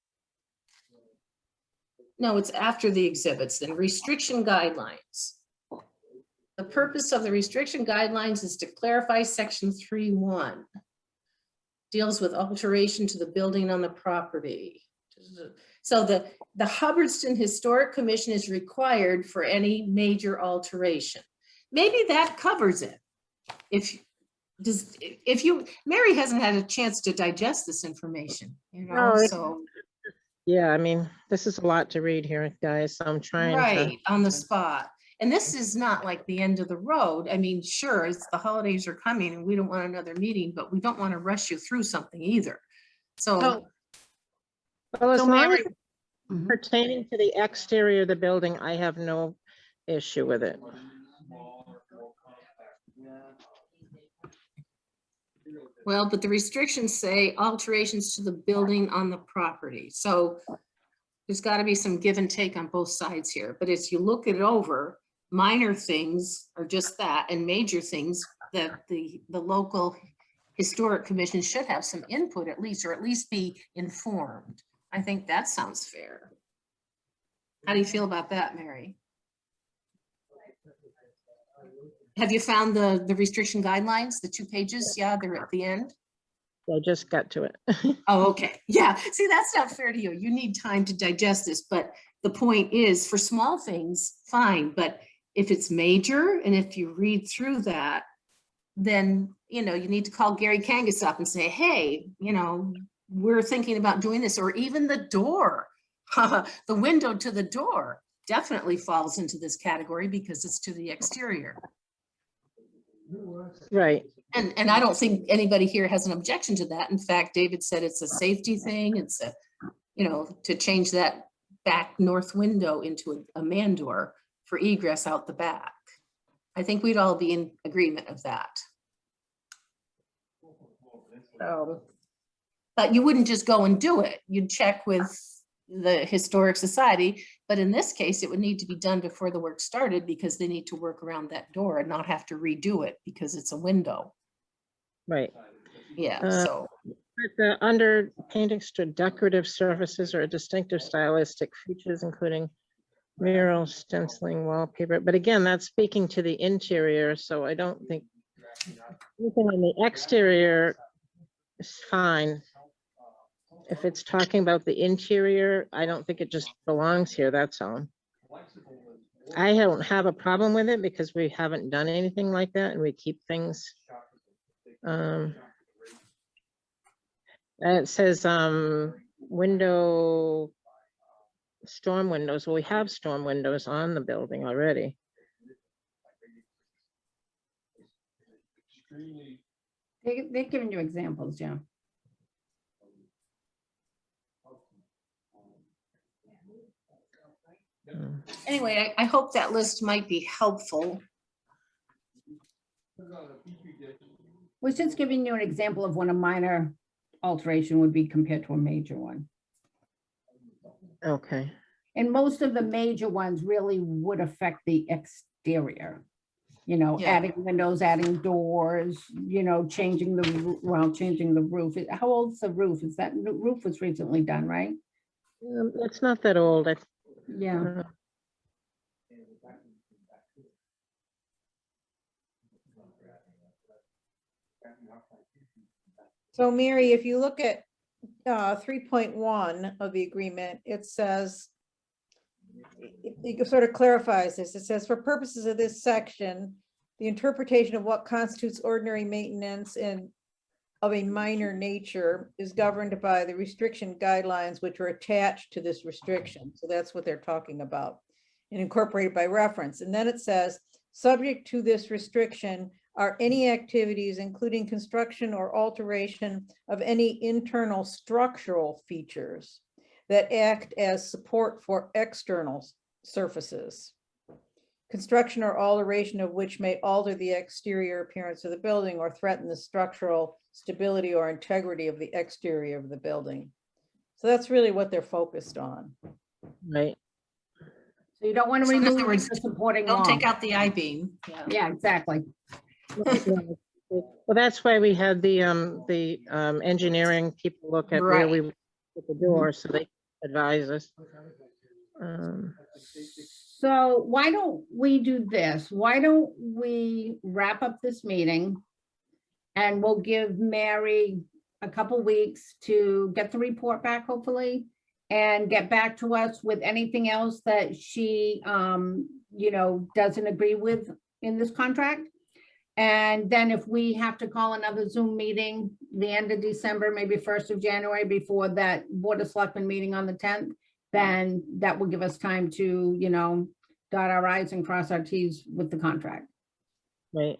No, it's after the exhibits, then restriction guidelines. The purpose of the restriction guidelines is to clarify section 3.1. Deals with alteration to the building on the property. So the Hubbardston Historic Commission is required for any major alteration. Maybe that covers it. Mary hasn't had a chance to digest this information, you know, No, so. yeah, I mean, this is a lot to read here, guys. So I'm trying to. Right, on the spot. And this is not like the end of the road. I mean, sure, it's the holidays are coming and we don't want another meeting, but we don't want to rush you through something either. So, Well, as So long as Mary- it's Mhm. pertaining to the exterior of the building, I have no issue with it. well, but the restrictions say alterations to the building on the property. So there's got to be some give and take on both sides here. But as you look it over, minor things are just that, and major things that the local historic commission should have some input at least, or at least be informed. I think that sounds fair. How do you feel about that, Mary? Have you found the restriction guidelines, the 2 pages? Yeah, they're at the end. I just got to it. Oh, okay. Yeah. See, that's not fair to you. You need time to digest this, but the point is for small things, fine. But if it's major and if you read through that, then, you know, you need to call Gary Kangas up and say, hey, you know, we're thinking about doing this, or even the door, the window to the door definitely falls into this category because it's to the exterior. Right. And I don't think anybody here has an objection to that. In fact, David said it's a safety thing. It's a, you know, to change that back north window into a man door for egress out the back. I think we'd all be in agreement of that. So, but you wouldn't just go and do it. You'd check with the Historic Society, but in this case, it would need to be done before the work started because they need to work around that door and not have to redo it because it's a window. Right. Yeah, Uh, so, Under paintings to decorative surfaces or distinctive stylistic features, including mural, stenciling, wallpaper. But again, that's speaking to the interior. So I don't think anything on the exterior is fine. If it's talking about the interior, I don't think it just belongs here. That's all. I don't have a problem with it because we haven't done anything like that and we keep things. It says window, storm windows. Well, we have storm windows on the building already. They've given you examples, yeah. anyway, I hope that list might be helpful. Was just giving you an example of when a minor alteration would be compared to a major one. Okay. And most of the major ones really would affect the exterior. You know, Yeah. adding windows, adding doors, you know, changing the, changing the roof. How old's the roof? Is that roof was recently done, right? It's not that old. Yeah. So Mary, if you look at 3.1 of the agreement, it says, it sort of clarifies this. It says, for purposes of this section, the interpretation of what constitutes ordinary maintenance and of a minor nature is governed by the restriction guidelines which are attached to this restriction. So that's what they're talking about, and incorporated by reference. And then it says, subject to this restriction are any activities including construction or alteration of any internal structural features that act as support for external surfaces. Construction or alteration of which may alter the exterior appearance of the building or threaten the structural stability or integrity of the exterior of the building. So that's really what they're focused on. Right. So you don't want to So in other remove words, the supporting Don't wall. take out the I-beam. Yeah. Yeah, exactly. Well, that's why we had the engineering people look at where we put the door, so they advise us. So why don't we do this? Why don't we wrap up this meeting? And we'll give Mary a couple weeks to get the report back, hopefully, and get back to us with anything else that she, you know, doesn't agree with in this contract. And then if we have to call another Zoom meeting, the end of December, maybe 1st of January, before that Board of Selectmen meeting on the 10th, then that will give us time to, you know, dot our i's and cross our t's with the contract. Right.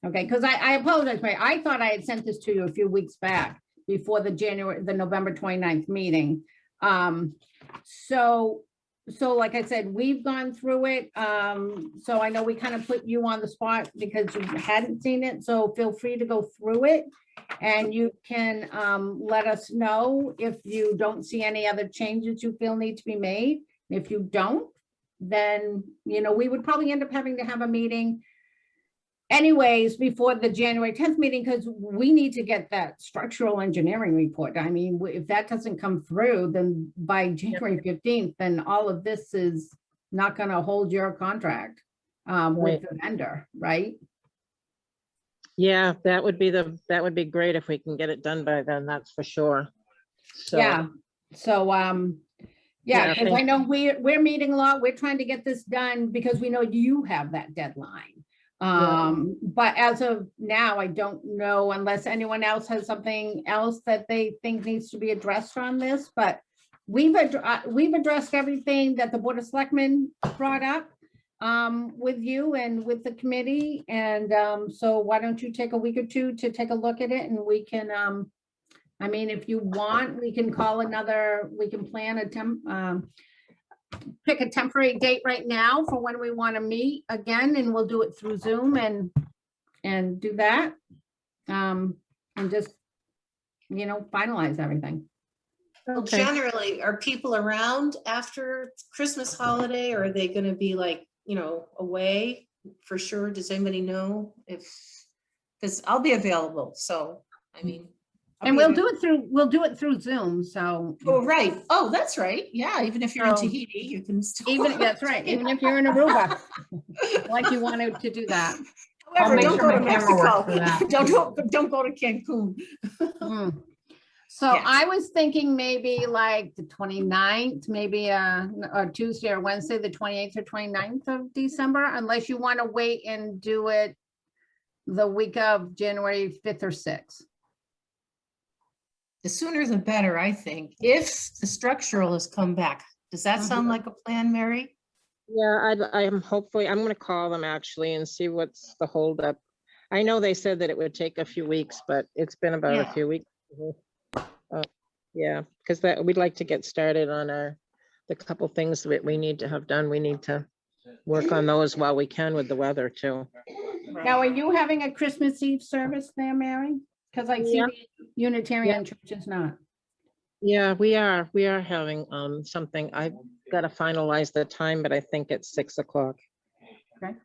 Okay, because I apologize, Mary. I thought I had sent this to you a few weeks back before the November 29th meeting. So like I said, we've gone through it. So I know we kind of put you on the spot because you hadn't seen it. So feel free to go through it. And you can let us know if you don't see any other changes you feel need to be made. If you don't, then, you know, we would probably end up having to have a meeting anyways before the January 10th meeting, because we need to get that structural engineering report. I mean, if that doesn't come through, then by January 15th, then all of this is not going to hold your contract with the vendor, right? Yeah, that would be great if we can get it done by then, that's for sure. So, Yeah. So, yeah, Yeah, because thank I know we're meeting a lot. We're trying to get this done because we know you have that deadline. But as of now, I don't know unless anyone else has something else that they think needs to be addressed on this, but we've addressed everything that the Board of Selectmen brought up with you and with the committee. And so why don't you take a week or two to take a look at it, and we can, I mean, if you want, we can plan a pick a temporary date right now for when we want to meet again, and we'll do it through Zoom and do that. And just, you know, finalize everything. Well, Okay. generally, are people around after Christmas holiday, or are they gonna be like, you know, away for sure? Does anybody know if, because I'll be available, so, I mean. I'll And be we'll do it through Zoom, so. Oh, right. Oh, that's right. Yeah, even if you're in So, Tahiti, you can still. Even, that's right, even if you're in Aruba, like you wanted to do that. I'll However, make don't sure go my to camera works Mexico. for that. Don't go to Cancun. Mm. So Yeah. I was thinking maybe like the 29th, maybe a Tuesday or Wednesday, the 28th or 29th of December, unless you want to wait and do it the week of January 5th or 6th. The sooner the better, I think, if the structural has come back. Does that sound like a plan, Mary? Yeah, I'm hopefully, I'm gonna call them actually and see what's the holdup. I know they said that it would take a few weeks, but it's been about a Yeah. few weeks. Yeah, because we'd like to get started on the couple things that we need to have done. We need to work on those while we can with the weather too. Now, are you having a Christmas Eve service there, Mary? Because I see Yeah. the Unitarian Church is not. Yeah, we are having something. I've got to finalize the time, but I think it's 6 o'clock. Okay.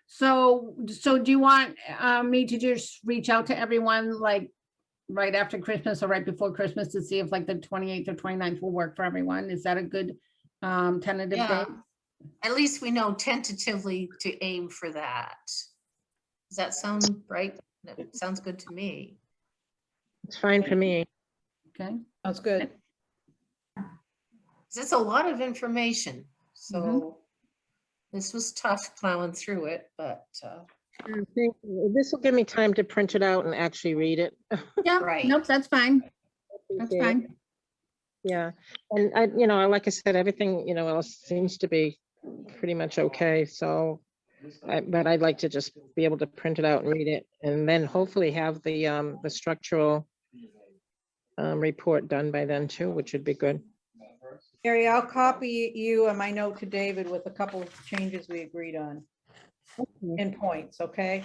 So do you want me to just reach out to everyone like right after Christmas or right before Christmas to see if like the 28th or 29th will work for everyone? Is that a good tentative Yeah. date? At least we know tentatively to aim for that. Does that sound right? That sounds good to me. It's fine for me. Okay. Sounds good. 'Cause it's a lot of information, so Mhm. this was tough plowing through it, but, This will give me time to print it out and actually read it. Yeah, Right. nope, that's fine. That's Appreciate it. fine. Yeah, and like I said, everything, else seems to be pretty much okay, so. But I'd like to just be able to print it out and read it, and then hopefully have the structural report done by then too, which would be good. Mary, I'll copy you and my note to David with a couple of changes we agreed on in points, okay?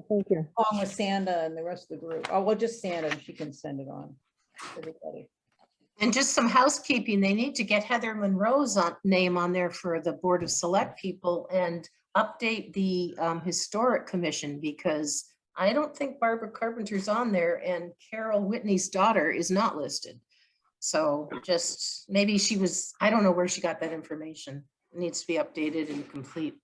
Thank you. Along with Sanda and the rest of the group. Oh, well, just Sanda, and she can send it on. Everybody. and just some housekeeping, they need to get Heather Monroe's name on there for the Board of Select People and update the Historic Commission, because I don't think Barbara Carpenter's on there and Carol Whitney's daughter is not listed. So just, maybe she was, I don't know where she got that information. It needs to be updated and complete.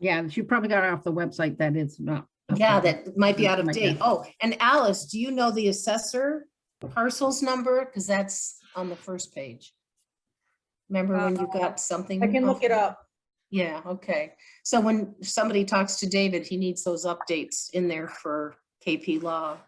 Yeah, she probably got it off the website that is not. Yeah, updated. that might be out of Like date. that. Oh, and Alice, do you know the assessor parcels number? Because that's on the first page. Remember when you got something? I can look it up. Yeah, okay. So when somebody talks to David, he needs those updates in there for KP Law.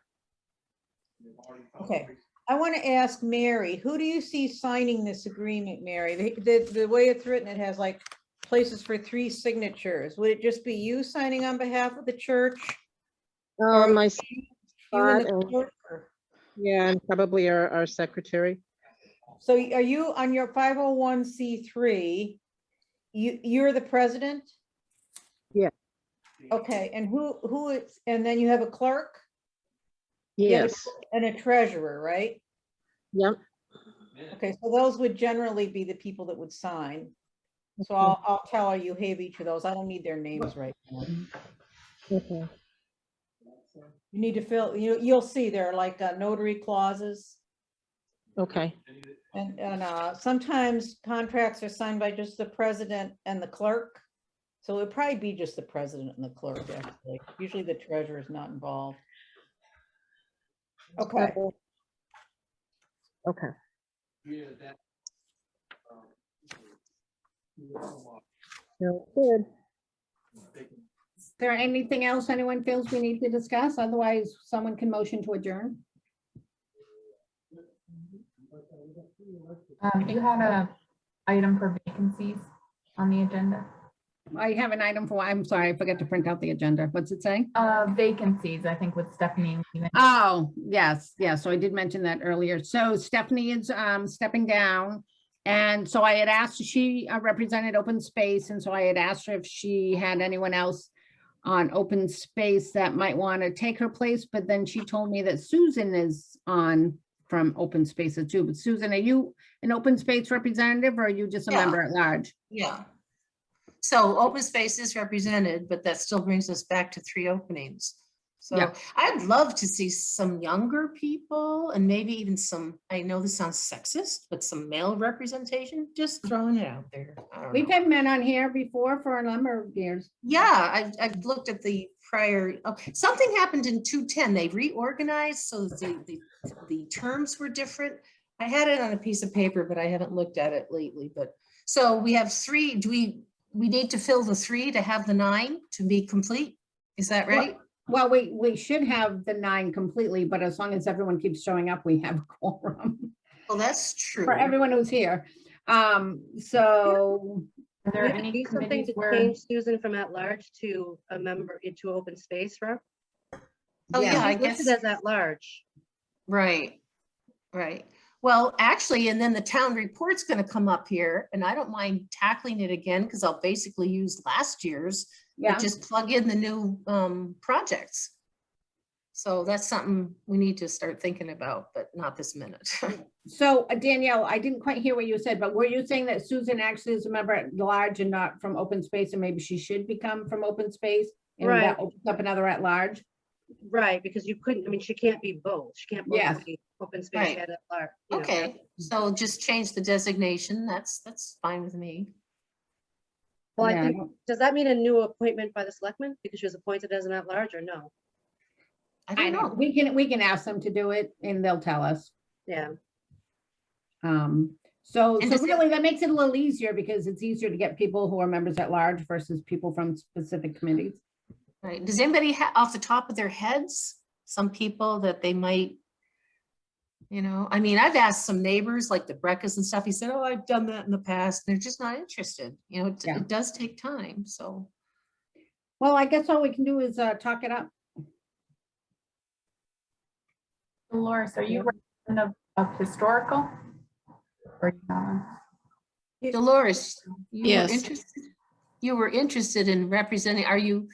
Okay. I want to ask Mary, who do you see signing this agreement, Mary? The way it's written, it has like places for 3 signatures. Would it just be you signing on behalf of the church? My, You and the spot and- clerk, or- yeah, and probably our secretary. So are you on your 501c3? You're the president? Yeah. Okay, and who is, and then you have a clerk? You have a- Yes, And a treasurer, right? yep. Okay, so those would generally be the people that would sign. So I'll tell her you have each of those. I don't need their names right now. Okay. You need to fill, you'll see there are like notary clauses. Okay, And sometimes contracts are signed by just the president and the clerk. So it would probably be just the president and the clerk, actually. Usually the treasurer is not involved. Okay, okay. No, good. Is there anything else anyone feels we need to discuss? Otherwise, someone can motion to adjourn. You had a item for vacancies on the agenda. I have an item for, I'm sorry, I forgot to print out the agenda. What's it say? Vacancies, I think with Stephanie leaving. Oh, yes, so I did mention that earlier. So Stephanie is stepping down. And so I had asked, she represented open space, and so I had asked her if she had anyone else on open space that might want to take her place, but then she told me that Susan is on from open spaces too. But Susan, are you an open space representative, or are you just a Yeah. member at large? Yeah. So open space is represented, but that still brings us back to 3 openings. So Yeah. I'd love to see some younger people and maybe even some, I know this sounds sexist, but some male representation, just throwing it out there. I don't We've know. had men on here before for a number of years. Yeah, I've looked at the prior, something happened in 210. They reorganized, so the terms were different. I had it on a piece of paper, but I haven't looked at it lately. But so we have 3. Do we need to fill the 3 to have the 9 to be complete? Is that right? Well, we should have the 9 completely, but as long as everyone keeps showing up, we have a quorum Well, that's true. for everyone who's here. So Are there We could any do something committees to where, change Susan from at large to a member into open space rep. Oh, yeah, I She's listed guess, as at large. right. Well, actually, and then the town report's gonna come up here, and I don't mind tackling it again, because I'll basically use last year's, yeah, but just plug in the new projects. So that's something we need to start thinking about, but not this minute. so Danielle, I didn't quite hear what you said, but were you saying that Susan actually is a member at large and not from open space, and maybe she should become from open space? And Right. that opens up another at large? Right, because you couldn't, I mean, she can't be both. She can't both Yes. be open space Right. and at large. you know. Okay, so just change the designation. That's fine with me. Well, I Yeah, think, does that mean a new appointment by the selectmen because she was appointed as an at large or no? I don't know. We can ask them to do it and they'll tell us. Yeah. So And does it- really that makes it a little easier because it's easier to get people who are members at large versus people from specific committees. Right. Does anybody off the top of their heads, some people that they might, I mean, I've asked some neighbors like the Breckas and stuff. He said, oh, I've done that in the past. They're just not interested. Yeah. It does take time. So, Well, I guess all we can do is talk it up. Dolores, are you representative of historical? Or not? Dolores, you were Yes. interested? You were interested in representing, are you?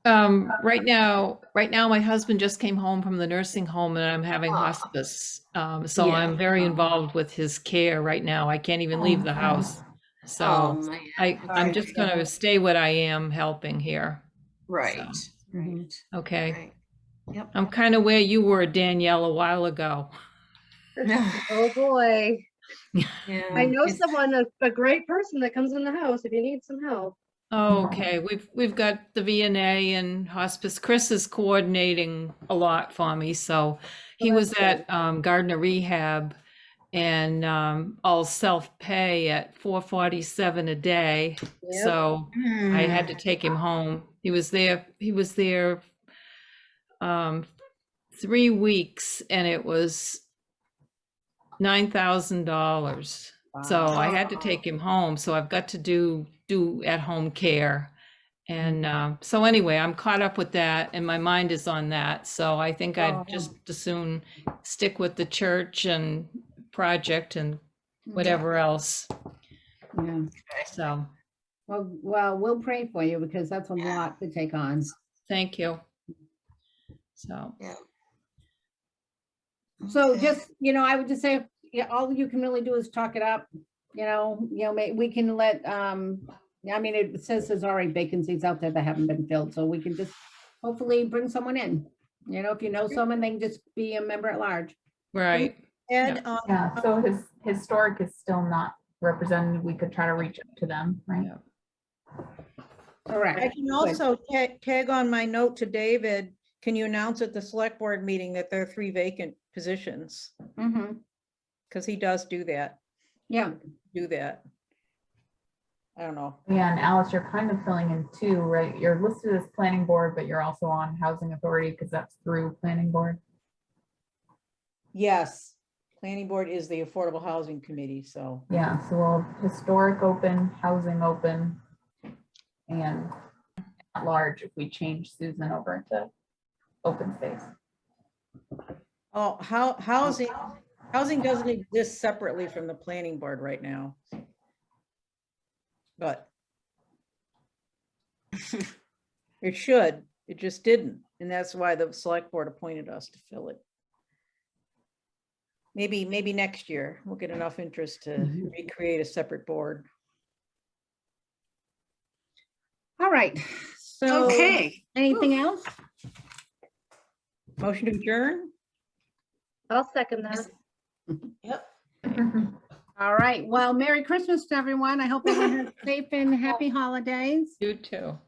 Right now, my husband just came home from the nursing home and I'm having Ah. hospice. So Yeah. I'm very involved with his care right now. I can't even leave the house. Oh, So man. I'm Sorry just to gonna hear. stay what I am helping here. Right, Mhm. right, Okay. right. Yep. I'm kind of where you were, Danielle, a while ago. Oh, boy. Yeah, I know it's- someone, a great person that comes in the house if you need some help. Okay, we've got the VNA and hospice. Chris is coordinating a lot for me. So he was that's at Gardner Rehab and all self-pay at $447 a day. Yep. So I had to take him home. He was there 3 weeks and it was $9,000. So I had to take him home. So I've got to do at-home care. And so anyway, I'm caught up with that and my mind is on that. So I think I'd just as soon stick with the church and project and whatever else. Yeah. So Well, we'll pray for you because that's a lot to take on. thank you. So, So just, I would just say, yeah, all you can really do is talk it up, we can let, I mean, it says there's already vacancies out there that haven't been filled, so we can just hopefully bring someone in. If you know someone, they can just be a member at large. right. And, Yeah, so historic is still not represented. We could try to reach out to them, right? Yeah. I Correct. can also tag on my note to David. Can you announce at the select board meeting that there are 3 vacant positions? Mm-hmm. Because he does do that. Yeah, I don't know. Yeah, and Alice, you're kind of filling in too, right? You're listed as planning board, but you're also on housing authority because that's through planning board. Yes, planning board is the Affordable Housing Committee, so. Yeah, so we'll have historic open, housing open, and at large if we change Susan over to open space. Oh, housing doesn't exist separately from the planning board right now. But it should, it just didn't, and that's why the select board appointed us to fill it. Maybe next year, we'll get enough interest to recreate a separate board. all right. So Okay. anything else? Motion to adjourn? I'll second that. Yep. All right. Well, Merry Christmas to everyone. I hope everyone has safe and happy holidays. You too.